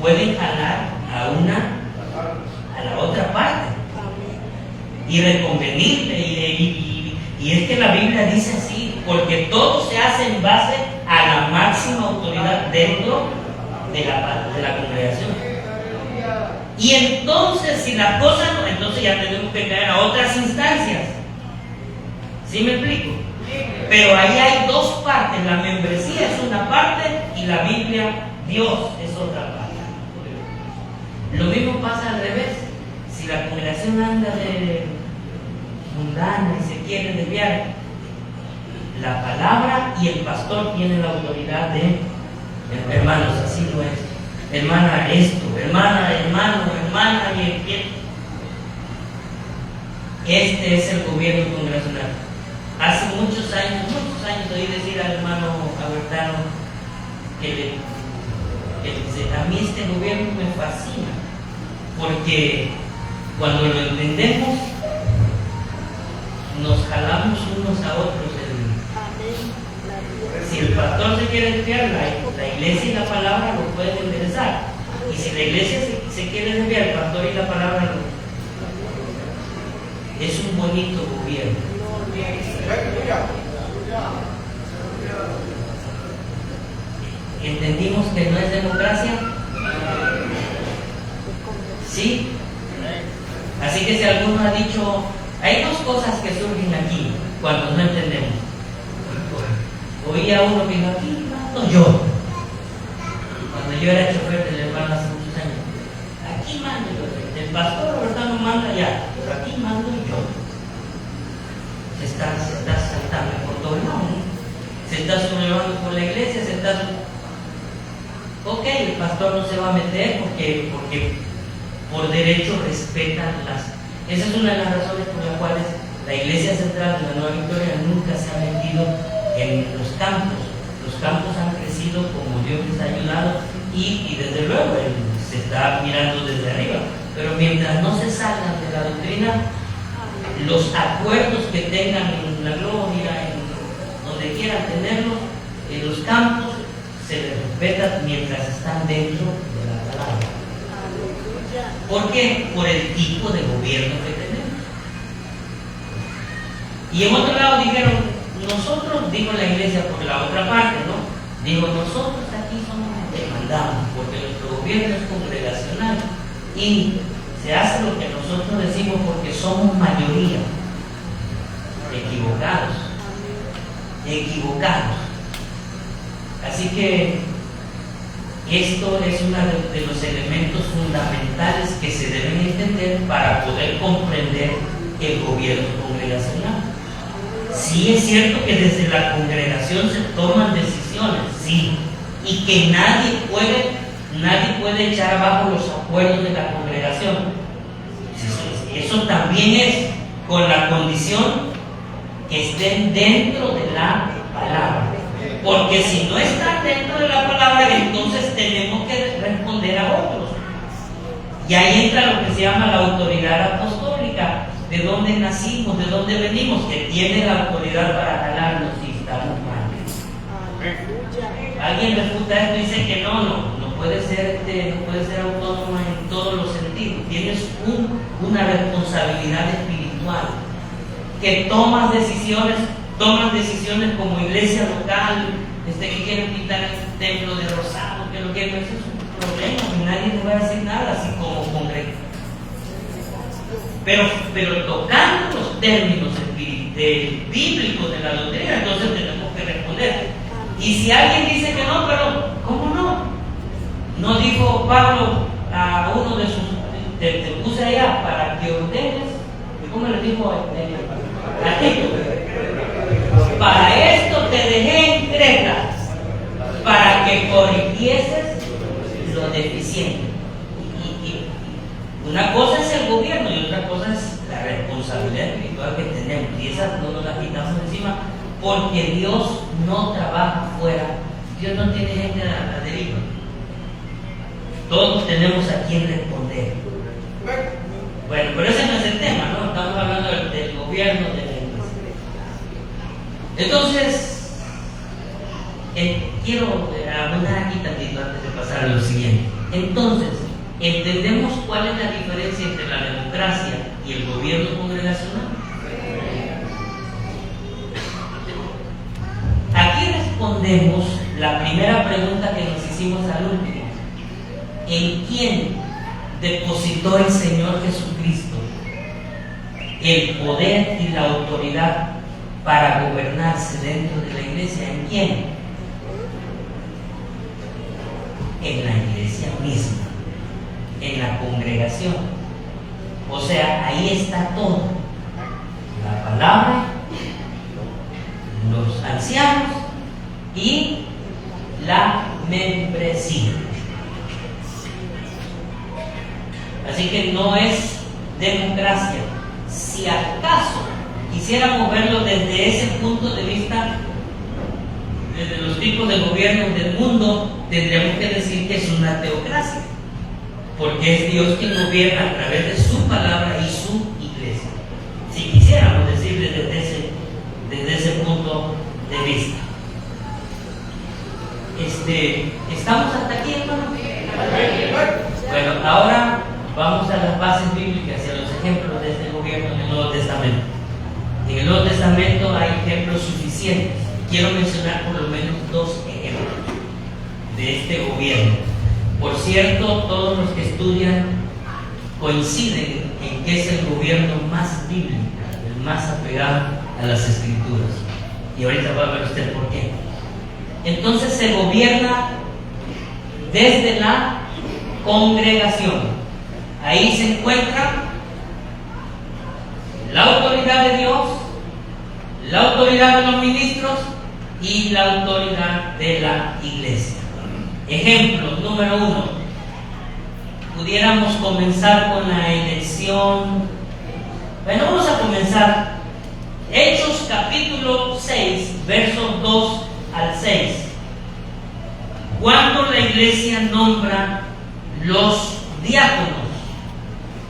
[SPEAKER 3] pueden jalar a la otra parte y reconvenirle. Y es que la Biblia dice así, porque todo se hace en base a la máxima autoridad dentro de la congregación. Y entonces, si las cosas no, entonces ya tenemos que caer a otras instancias. ¿Sí me explico? Pero ahí hay dos partes: la membresía es una parte y la Biblia, Dios, es otra parte. Lo mismo pasa al revés. Si la congregación anda de mundana y se quiere desviar, la palabra y el pastor tienen la autoridad de: hermanos, así no es. Hermana, esto, hermana, hermano, hermana, y empieza. Este es el gobierno congregacional. Hace muchos años oí decir al hermano Albertano que dice: a mí este gobierno me fascina, porque cuando lo entendemos, nos jalamos unos a otros. Si el pastor se quiere desviar, la iglesia y la palabra lo pueden enderezar. Y si la iglesia se quiere desviar, el pastor y la palabra no. Es un bonito gobierno. ¿Entendimos que no es democracia? ¿Sí? Así que si alguno ha dicho, hay dos cosas que surgen aquí cuando no entendemos. Oía uno que dijo: aquí mando yo. Cuando yo era chofer del hermano hace muchos años, aquí mando yo. El pastor Roberto no manda ya, pero aquí mando yo. Se está saltando por todo el mundo, se está sublevando por la iglesia, ok, el pastor no se va a meter porque por derecho respetan esa es una de las razones por las cuales la iglesia central de la Nueva Victoria nunca se ha metido en los campos. Los campos han crecido como Dios les ha ayudado y desde luego se está mirando desde arriba. Pero mientras no se salgan de la doctrina, los acuerdos que tengan en la gloria, en donde quieran tenerlos, en los campos, se les respeta mientras están dentro de la palabra. ¿Por qué? Por el tipo de gobierno que tenemos. Y en otro lado dijeron, nosotros, digo la iglesia por la otra parte, ¿no? Digo, nosotros aquí somos los que mandamos, porque nuestro gobierno es congregacional y se hace lo que nosotros decimos porque somos mayoría. Equivocados. Así que esto es uno de los elementos fundamentales que se deben entender para poder comprender el gobierno congregacional. Sí es cierto que desde la congregación se toman decisiones, sí, y que nadie puede echar abajo los acuerdos de la congregación. Eso también es con la condición que estén dentro de la palabra. Porque si no están dentro de la palabra, entonces tenemos que responder a otros. Y ahí entra lo que se llama la autoridad apostólica. De dónde nacimos, de dónde venimos, que tiene la autoridad para jalarnos si estamos mal. Alguien refuta esto y dice que no puede ser autónoma en todos los sentidos. Tienes una responsabilidad espiritual, que tomas decisiones como iglesia local, que quieren pintar el templo de rosado, que lo quieren, eso es un problema y nadie te va a decir nada, así como congregación. Pero tocando los términos bíblicos de la doctrina, entonces tenemos que responder. Y si alguien dice que no, pero ¿No dijo Pablo a uno de sus, te puse allá para que ordenes? ¿Cómo le dijo a Tito? Para esto te dejé en Creta, para que corrigieses lo deficiente. Y una cosa es el gobierno y otra cosa es la responsabilidad espiritual que tenemos. Y esa no nos la quitamos encima, porque Dios no trabaja fuera. Dios no tiene gente a la deriva. Todos tenemos a quien responder. Bueno, pero ese no es el tema, ¿no? Estamos hablando del gobierno, de la iglesia. Entonces, quiero abundar aquí tantito antes de pasar a lo siguiente. Entonces, ¿entendemos cuál es la diferencia entre la democracia y el gobierno congregacional? Aquí respondemos la primera pregunta que nos hicimos al último. ¿En quién depositó el Señor Jesucristo el poder y la autoridad para gobernarse dentro de la iglesia? ¿En quién? En la iglesia misma, en la congregación. O sea, ahí está todo: la palabra, los ancianos y la membresía. Así que no es democracia. Si acaso quisiéramos verlo desde ese punto de vista, desde los tipos de gobiernos del mundo, tendríamos que decir que es una teocracia, porque es Dios quien gobierna a través de su palabra y su iglesia. Si quisiéramos decirle desde ese punto de vista. ¿Estamos hasta aquí, hermano? Bueno, ahora vamos a las bases bíblicas y a los ejemplos de este gobierno en el Nuevo Testamento. En el Nuevo Testamento hay ejemplos suficientes. Quiero mencionar por lo menos 2 ejemplos de este gobierno. Por cierto, todos los que estudian coinciden en que es el gobierno más bíblico, el más apegado a las Escrituras. Y ahorita va a ver usted por qué. Entonces se gobierna desde la congregación. Ahí se encuentra la autoridad de Dios, la autoridad de los ministros y la autoridad de la iglesia. Ejemplo número 1. Pudiéramos comenzar con la elección. Bueno, vamos a comenzar. Hechos capítulo 6, versos 2 al 6. Cuando la iglesia nombra los diáconos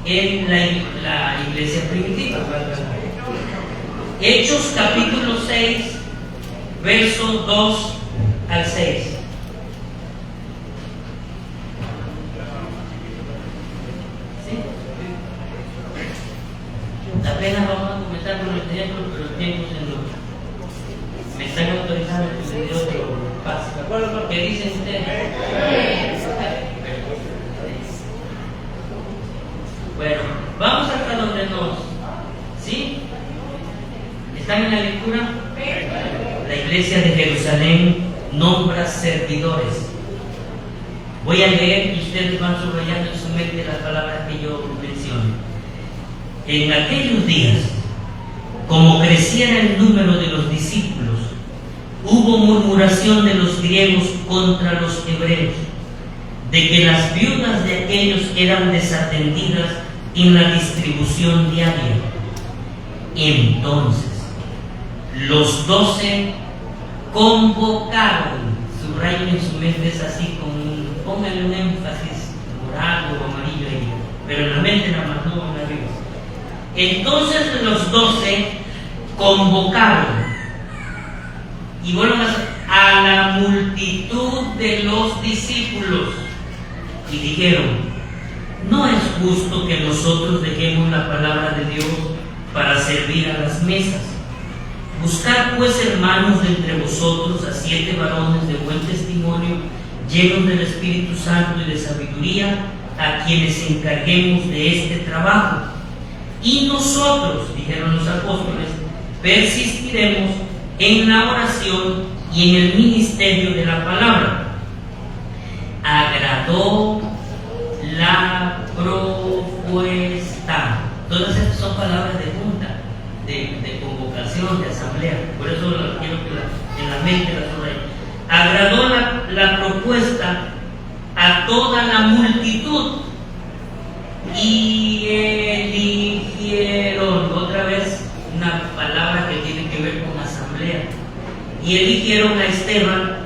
[SPEAKER 3] en la iglesia primitiva. Hechos capítulo 6, versos 2 al 6. ¿Sí? Apenas vamos a comenzar con los ejemplos, pero el tiempo se nos... Me están autorizando que se dé otro paso. ¿De acuerdo con lo que dicen ustedes? Bueno, vamos hasta donde nos... ¿Sí? ¿Están en la lectura? La iglesia de Jerusalén nombra servidores. Voy a leer y ustedes van subrayando en su mente las palabras que yo menciono. En aquellos días, como creciera el número de los discípulos, hubo murmuración de los griegos contra los hebreos, de que las viudas de aquellos eran desatendidas en la distribución diaria. Entonces, los 12 convocaron, subrayen en su mente, es así, pónganle un énfasis morado o amarillo ahí, pero en la mente nada más, no en arriba. Entonces los 12 convocaron y vuelven a la multitud de los discípulos y dijeron: no es justo que nosotros dejemos la palabra de Dios para servir a las mesas. Buscad pues, hermanos, de entre vosotros a 7 varones de buen testimonio, llenos del Espíritu Santo y de sabiduría, a quienes encarguemos de este trabajo. Y nosotros, dijeron los apóstoles, persistiremos en la oración y en el ministerio de la palabra. Agradad agradó la propuesta. Todas estas son palabras de junta, de convocación, de asamblea. Por eso quiero que en la mente la subraye. Agradó la propuesta a toda la multitud y eligieron, otra vez una palabra que tiene que ver con asamblea, y eligieron a Esteban,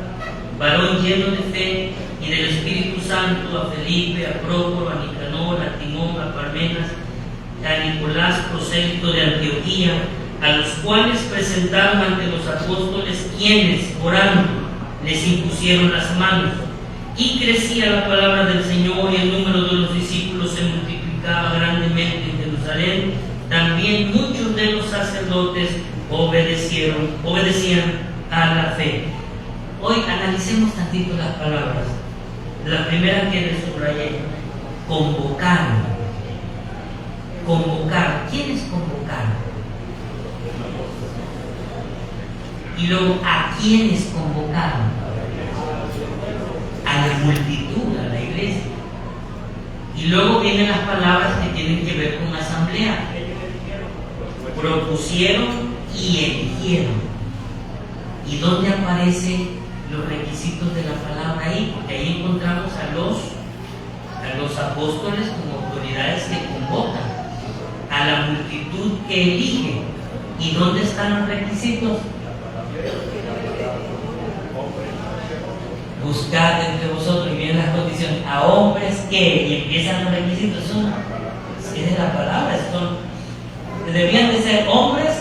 [SPEAKER 3] varón lleno de fe y del Espíritu Santo, a Felipe, a Prócoro, a Nicanor, a Timón, a Parmenas, a Nicolás, prosélito de Antioquía, a los cuales presentaron ante los apóstoles, quienes, orando, les impusieron las manos. Y crecía la palabra del Señor, y el número de los discípulos se multiplicaba grandemente en Jerusalén. También muchos de los sacerdotes obedecían a la fe. Hoy analicemos tantito las palabras. La primera que les subrayé: convocar. Convocar. ¿Quiénes convocaron? Y luego, ¿a quiénes convocaron? A la multitud, a la iglesia. Y luego vienen las palabras que tienen que ver con asamblea. Propusieron y eligieron. ¿Y dónde aparecen los requisitos de la palabra ahí? Porque ahí encontramos a los apóstoles como autoridades que convocan, a la multitud que elige. ¿Y dónde están los requisitos? Buscad entre vosotros, y vienen las condiciones, a hombres que, y empiezan los requisitos. Es de la palabra, debían de ser hombres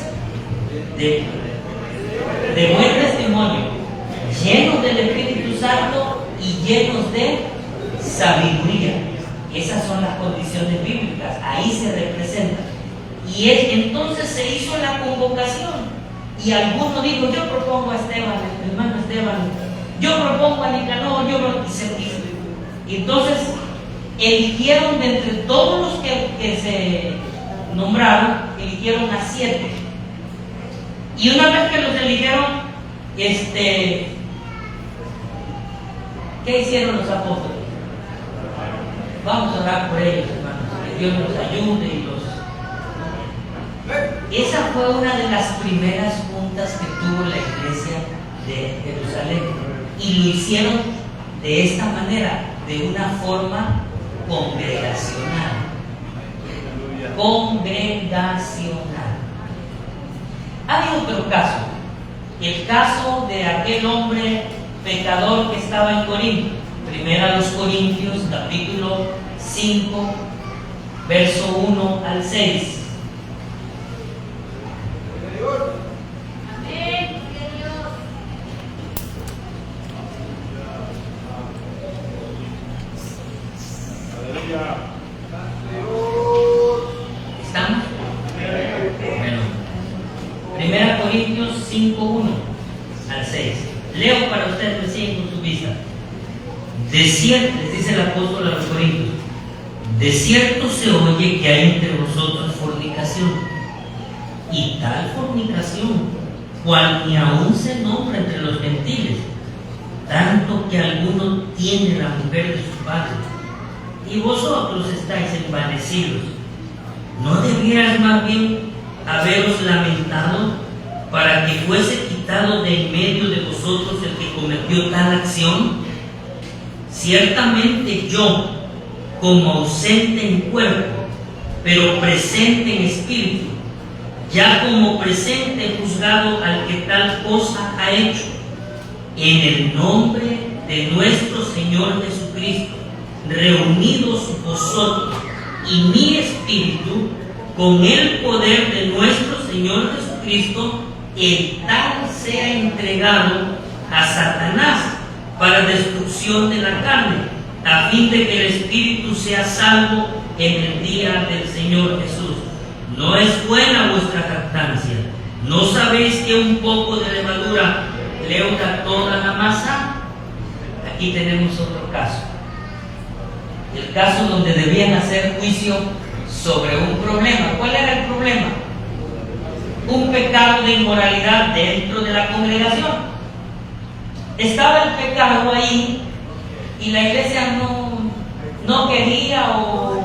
[SPEAKER 3] de buen testimonio, llenos del Espíritu Santo y llenos de sabiduría. Esas son las condiciones bíblicas, ahí se representan. Y entonces se hizo la convocación, y alguno dijo: yo propongo a Esteban, el hermano Esteban, yo propongo a Nicanor, y entonces eligieron de entre todos los que se nombraron, eligieron a 7. Y una vez que los eligieron, ¿qué hicieron los apóstoles? Vamos a orar por ellos, hermanos, que Dios los ayude Esa fue una de las primeras juntas que tuvo la iglesia de Jerusalén, y lo hicieron de esta manera, de una forma congregacional. Hay otro caso, el caso de aquel hombre pecador que estaba en Corinto. Primera a los Corintios, capítulo 5, verso 1 al 6. ¿Estamos? Bueno. Primera Corintios 5, 1 al 6. Leo para ustedes, me siguen con su vista. De cierto, les dice el apóstol a los Corintios: de cierto se oye que hay entre vosotros fornicación, y tal fornicación, cual ni aún se nombra entre los gentiles, tanto que alguno tiene la mujer de su padre, y vosotros estáis envanecidos. ¿No debieras más bien haberos lamentado para que fuese quitado de en medio de vosotros el que cometió tal acción? Ciertamente yo, como ausente en cuerpo, pero presente en espíritu, ya como presente he juzgado al que tal cosa ha hecho, en el nombre de nuestro Señor Jesucristo, reunidos vosotros y mi espíritu, con el poder de nuestro Señor Jesucristo, el tal sea entregado a Satanás para destrucción de la carne, a fin de que el espíritu sea salvo en el día del Señor Jesús. No es buena vuestra jactancia. ¿No sabéis que un poco de levadura leuda toda la masa? Aquí tenemos otro caso. El caso donde debían hacer juicio sobre un problema. ¿Cuál era el problema? Un pecado de inmoralidad dentro de la congregación. Estaba el pecado ahí y la iglesia no no quería o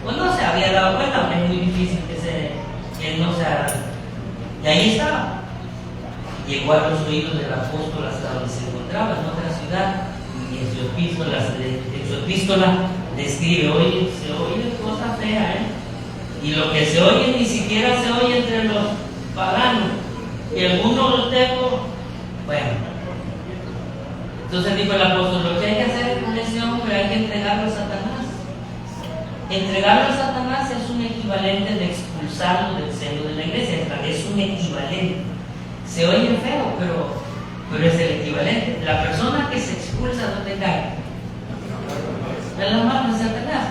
[SPEAKER 3] no se había dado cuenta, es muy difícil que él no se haga. Y ahí estaba. Llegó a los oídos del apóstol hasta donde se encontraba, en otra ciudad, y en su epístola describe, oye, se oye cosa fea, y lo que se oye ni siquiera se oye entre los paganos, y algunos los tengo, bueno. Entonces dijo el apóstol, lo que hay que hacer con ese hombre hay que entregarlo a Satanás. Entregarlo a Satanás es un equivalente de expulsarlo del seno de la iglesia, es un equivalente. Se oye feo, pero es el equivalente. La persona que se expulsa, ¿dónde cae? En las manos de Satanás.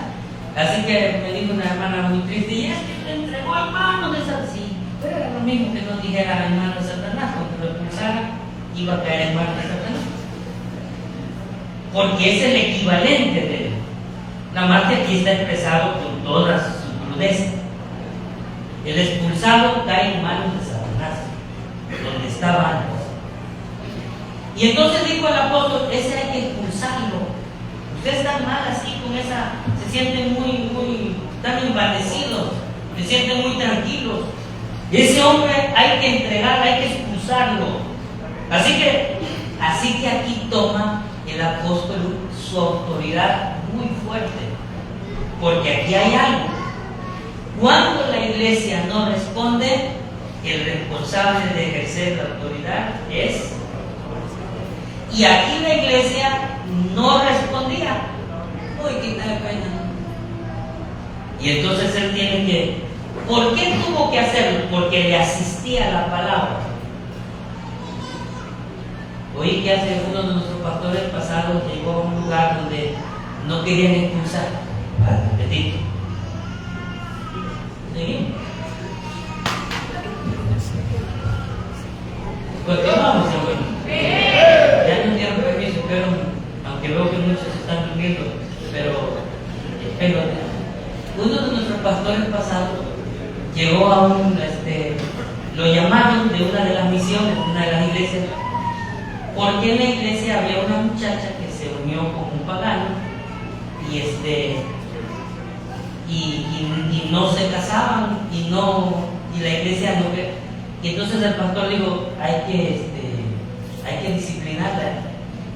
[SPEAKER 3] Así que me dijo una hermana muy triste, y es que te entregó en manos de Satanás. Sí, pero era lo mismo que no dijera en manos de Satanás, cuando lo expulsara iba a caer en manos de Satanás. Porque es el equivalente de él. Nada más que aquí está expresado con toda su crudeza. El expulsado cae en manos de Satanás, donde estaba antes. Y entonces dijo el apóstol, ese hay que expulsarlo. Ustedes están mal así con esa, se sienten muy, están envanecidos, se sienten muy tranquilos. Ese hombre hay que entregarlo, hay que expulsarlo. Así que aquí toma el apóstol su autoridad muy fuerte, porque aquí hay algo. Cuando la iglesia no responde, el responsable de ejercer la autoridad es. Y aquí la iglesia no respondía. Uy, qué tal pena. Y entonces él tiene que. ¿Por qué tuvo que hacerlo? Porque le asistía la palabra. Oí que hace uno de nuestros pastores pasados llegó a un lugar donde no querían expulsar al Petito. ¿Sí? Continuamos, abuelo. Ya no dieron permiso, pero aunque veo que muchos están durmiendo, pero espero. Uno de nuestros pastores pasados llegó a lo llamaron de una de las misiones, de una de las iglesias, porque en la iglesia había una muchacha que se unió con un pagano y no se casaban y la iglesia no. Y entonces el pastor dijo, hay que disciplinarla,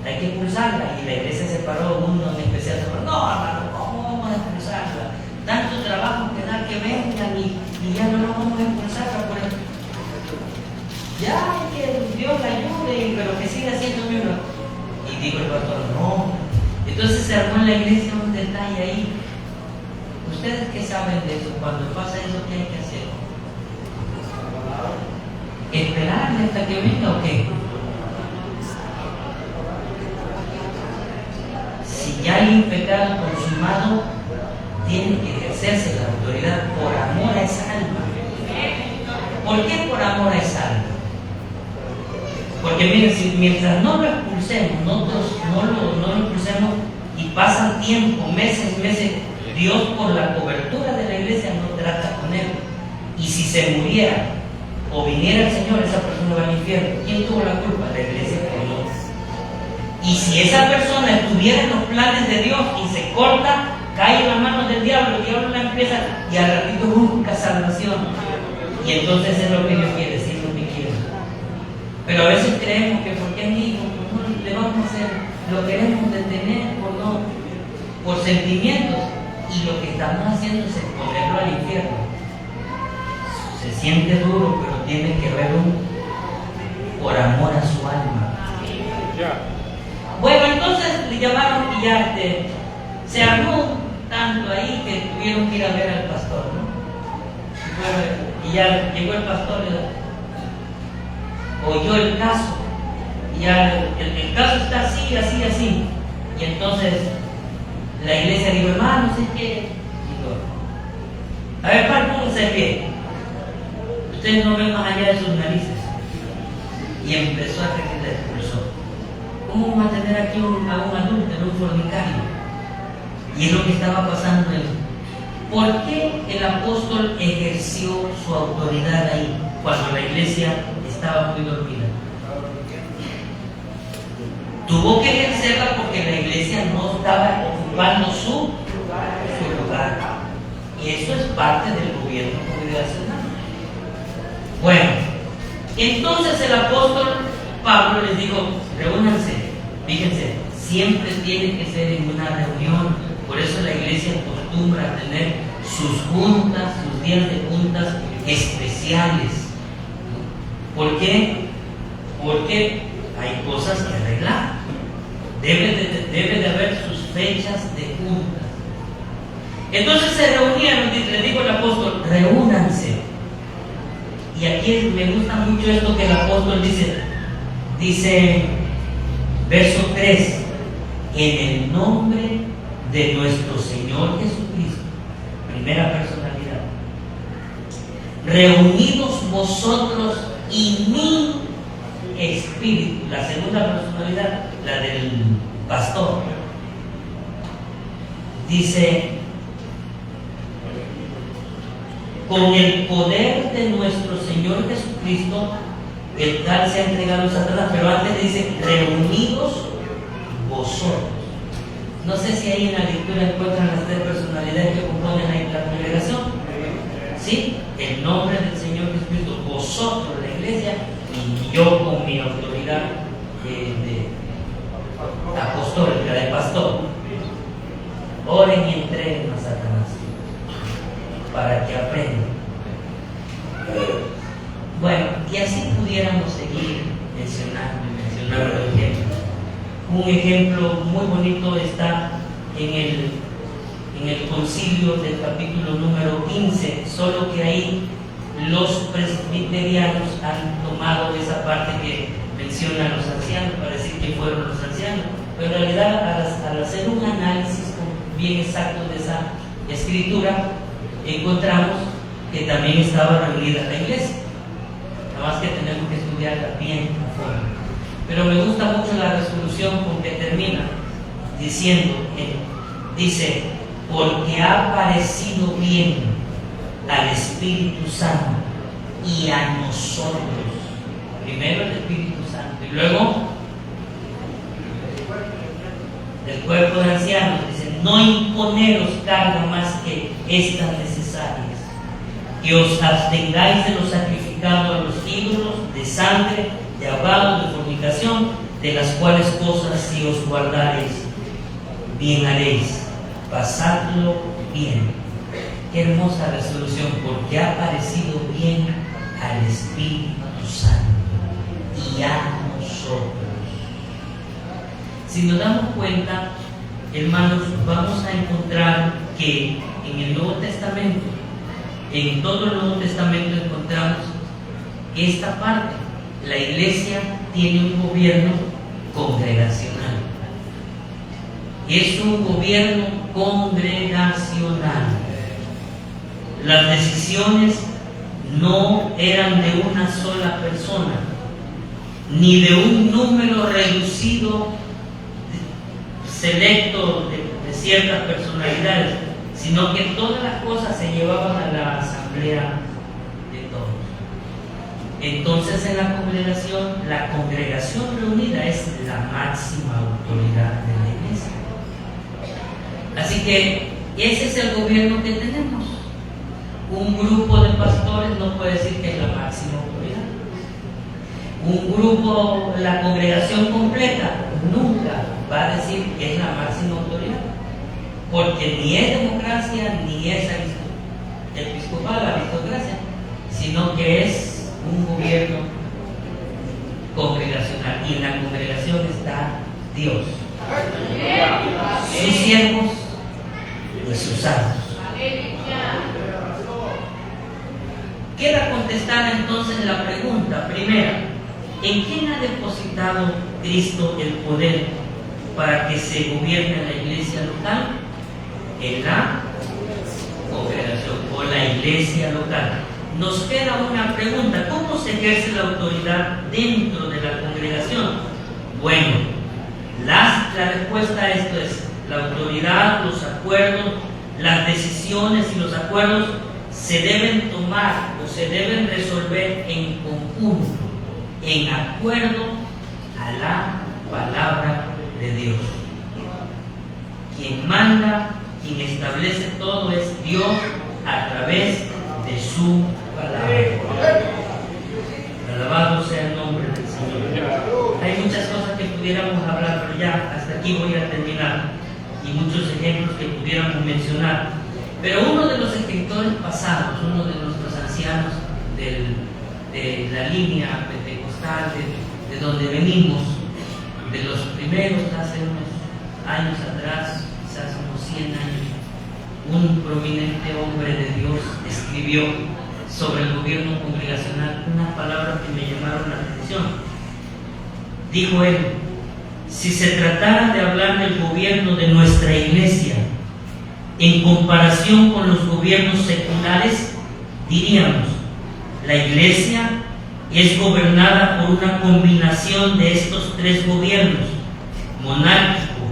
[SPEAKER 3] hay que expulsarla. Y la iglesia se paró, uno en especial se paró, no hermano, ¿cómo vamos a expulsarla? Tanto trabajo que da que vengan y ya no vamos a expulsarla por eso. Ya que Dios la ayude, pero que siga siendo miembro. Y dijo el pastor, no. Entonces se armó en la iglesia un detalle ahí. ¿Ustedes qué saben de eso? Cuando pasa eso, ¿qué hay que hacer? ¿Esperarle hasta que venga o qué? Si ya hay un pecado consumado, tiene que ejercerse la autoridad por amor a esa alma. ¿Por qué por amor a esa alma? Porque miren, si mientras no lo expulsemos, nosotros no lo expulsemos y pasan tiempo, meses, Dios por la cobertura de la iglesia no trata con él. Y si se muriera o viniera el Señor, esa persona va al infierno. ¿Quién tuvo la culpa? La iglesia que no. Y si esa persona estuviera en los planes de Dios y se corta, cae en las manos del diablo, el diablo la empieza y al ratito busca salvación. Y entonces es lo que Dios quiere, sí, lo que quiere. Pero a veces creemos que porque es mi hijo, no le vamos a hacer, lo queremos detener por sentimientos, y lo que estamos haciendo es exponerlo al infierno. Se siente duro, pero tiene que verlo por amor a su alma. Bueno, entonces le llamaron y ya se armó tanto ahí que tuvieron que ir a ver al pastor, ¿no? Y ya llegó el pastor, oyó el caso, y ya el caso está así. Y entonces la iglesia dijo, hermanos, es que, a ver, pónganse de pie. Ustedes no ven más allá de sus narices. Y empezó a requerir el expulsor. ¿Cómo vamos a tener aquí a un adúltero, un fornicario? Y es lo que estaba pasando en él. ¿Por qué el apóstol ejerció su autoridad ahí cuando la iglesia estaba muy dormida? Tuvo que ejercerla porque la iglesia no estaba ocupada ocupando su lugar. Y eso es parte del gobierno congregacional. Bueno, entonces el apóstol Pablo les dijo, reúnanse. Fíjense, siempre tiene que ser en una reunión. Por eso la iglesia acostumbra a tener sus juntas, sus días de juntas especiales. ¿Por qué? Porque hay cosas que arreglar. Debe de haber sus fechas de juntas. Entonces se reunieron, le dijo el apóstol, reúnanse. Y aquí me gusta mucho esto que el apóstol dice, verso 3, en el nombre de nuestro Señor Jesucristo, primera personalidad, reunidos vosotros y mi espíritu, la segunda personalidad, la del pastor, dice, con el poder de nuestro Señor Jesucristo, el tal se ha entregado a Satanás, pero antes dice, reunidos vosotros. No sé si ahí en la lectura encuentran las tres personalidades que componen ahí la congregación. ¿Sí? El nombre del Señor Jesucristo, vosotros, la iglesia, y yo con mi autoridad de apostólica, de pastor. Oren y entreguen a Satanás para que aprendan. Bueno, y así pudiéramos seguir mencionando ejemplos. Un ejemplo muy bonito está en el concilio del capítulo número 15, solo que ahí los presbiterianos han tomado esa parte que mencionan los ancianos para decir que fueron los ancianos, pero en realidad al hacer un análisis bien exacto de esa escritura, encontramos que también estaba reunida la iglesia. Nada más que tenemos que estudiarla bien a fondo. Pero me gusta mucho la resolución con que termina diciendo, dice, porque ha parecido bien al Espíritu Santo y a nosotros. Primero el Espíritu Santo y luego el cuerpo de ancianos. Dice, no imponeros carga más que estas necesarias, que os abstengáis de lo sacrificado a los ídolos, de sangre, de ahogado, de fornicación, de las cuales cosas si os guardareis, bien haréis, pasadlo bien. Qué hermosa resolución, porque ha parecido bien al Espíritu Santo y a nosotros. Si nos damos cuenta, hermanos, vamos a encontrar que en el Nuevo Testamento, en todo el Nuevo Testamento encontramos esta parte. La iglesia tiene un gobierno congregacional. Es un gobierno congregacional. Las decisiones no eran de una sola persona, ni de un número reducido, selecto de ciertas personalidades, sino que todas las cosas se llevaban a la asamblea de todos. Entonces en la congregación reunida es la máxima autoridad de la iglesia. Así que ese es el gobierno que tenemos. Un grupo de pastores no puede decir que es la máxima autoridad. Un grupo, la congregación completa, nunca va a decir que es la máxima autoridad, porque ni es democracia ni es episcopal, aristocracia, sino que es un gobierno congregacional, y en la congregación está Dios, sus siervos y sus santos. Queda contestada entonces la pregunta primera: ¿en quién ha depositado Cristo el poder para que se gobierne la iglesia local? En la congregación o la iglesia local. Nos queda una pregunta: ¿cómo se ejerce la autoridad dentro de la congregación? Bueno, la respuesta a esto es: la autoridad, los acuerdos, las decisiones y los acuerdos se deben tomar o se deben resolver en conjunto, en acuerdo a la palabra de Dios. quien manda, quien establece todo es Dios a través de su palabra. Alabado sea el nombre del Señor. Hay muchas cosas que pudiéramos hablar, pero ya hasta aquí voy a terminar. Y muchos ejemplos que pudiéramos mencionar. Pero uno de los escritores pasados, uno de nuestros ancianos de la línea pentecostal, de donde venimos, de los primeros, hace unos años atrás, quizás unos 100 años, un prominente hombre de Dios escribió sobre el gobierno congregacional unas palabras que me llamaron la atención. Dijo él: si se tratara de hablar del gobierno de nuestra iglesia en comparación con los gobiernos seculares, diríamos: la iglesia es gobernada por una combinación de estos tres gobiernos: monárquico,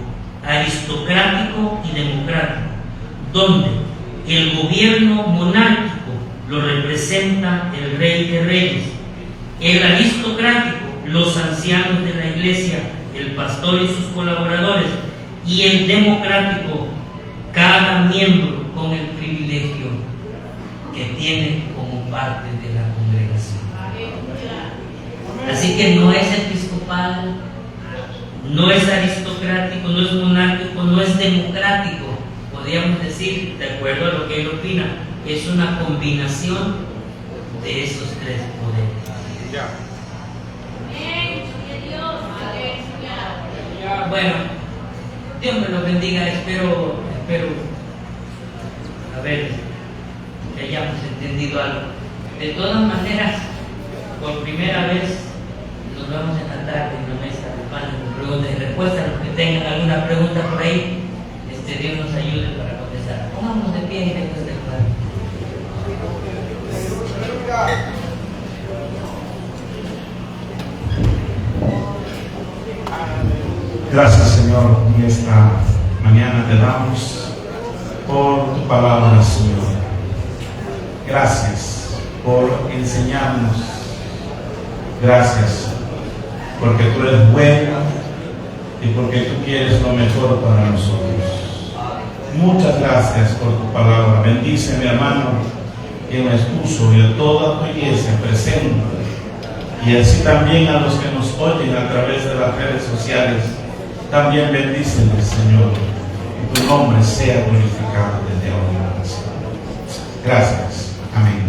[SPEAKER 3] aristocrático y democrático, donde el gobierno monárquico lo representa el Rey de Reyes, el aristocrático, los ancianos de la iglesia, el pastor y sus colaboradores, y el democrático, cada miembro con el privilegio que tiene como parte de la congregación. Así que no es episcopal, no es aristocrático, no es monárquico, no es democrático. Podríamos decir, de acuerdo a lo que él opina, es una combinación de esos tres poderes. Bueno, Dios me lo bendiga. Espero a ver que hayamos entendido algo. De todas maneras, por primera vez nos vamos a tratar en la mesa de panel de preguntas y respuestas. Los que tengan alguna pregunta por ahí, Dios nos ayude para contestar. Pongámonos de pie y después del Padre.
[SPEAKER 2] Gracias, Señor, en esta mañana te damos por tu palabra, Señor. Gracias por enseñarnos. Gracias porque tú eres bueno y porque tú quieres lo mejor para nosotros. Muchas gracias por tu palabra. Bendice a mi hermano quien la expuso y a toda tu iglesia presente, y así también a los que nos oyen a través de las redes sociales. También bendíceles, Señor, y tu nombre sea glorificado desde ahora. Gracias. Amén.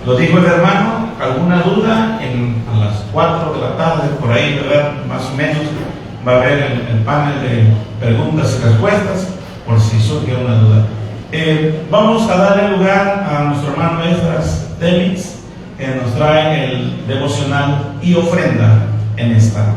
[SPEAKER 2] Lo dijo el hermano. ¿Alguna duda? A las 4 de la tarde, por ahí, ¿verdad? Más o menos, va a haber el panel de preguntas y respuestas, por si surge una duda. Vamos a darle lugar a nuestro hermano Esdras Temitz, que nos trae el devocional y ofrenda en esta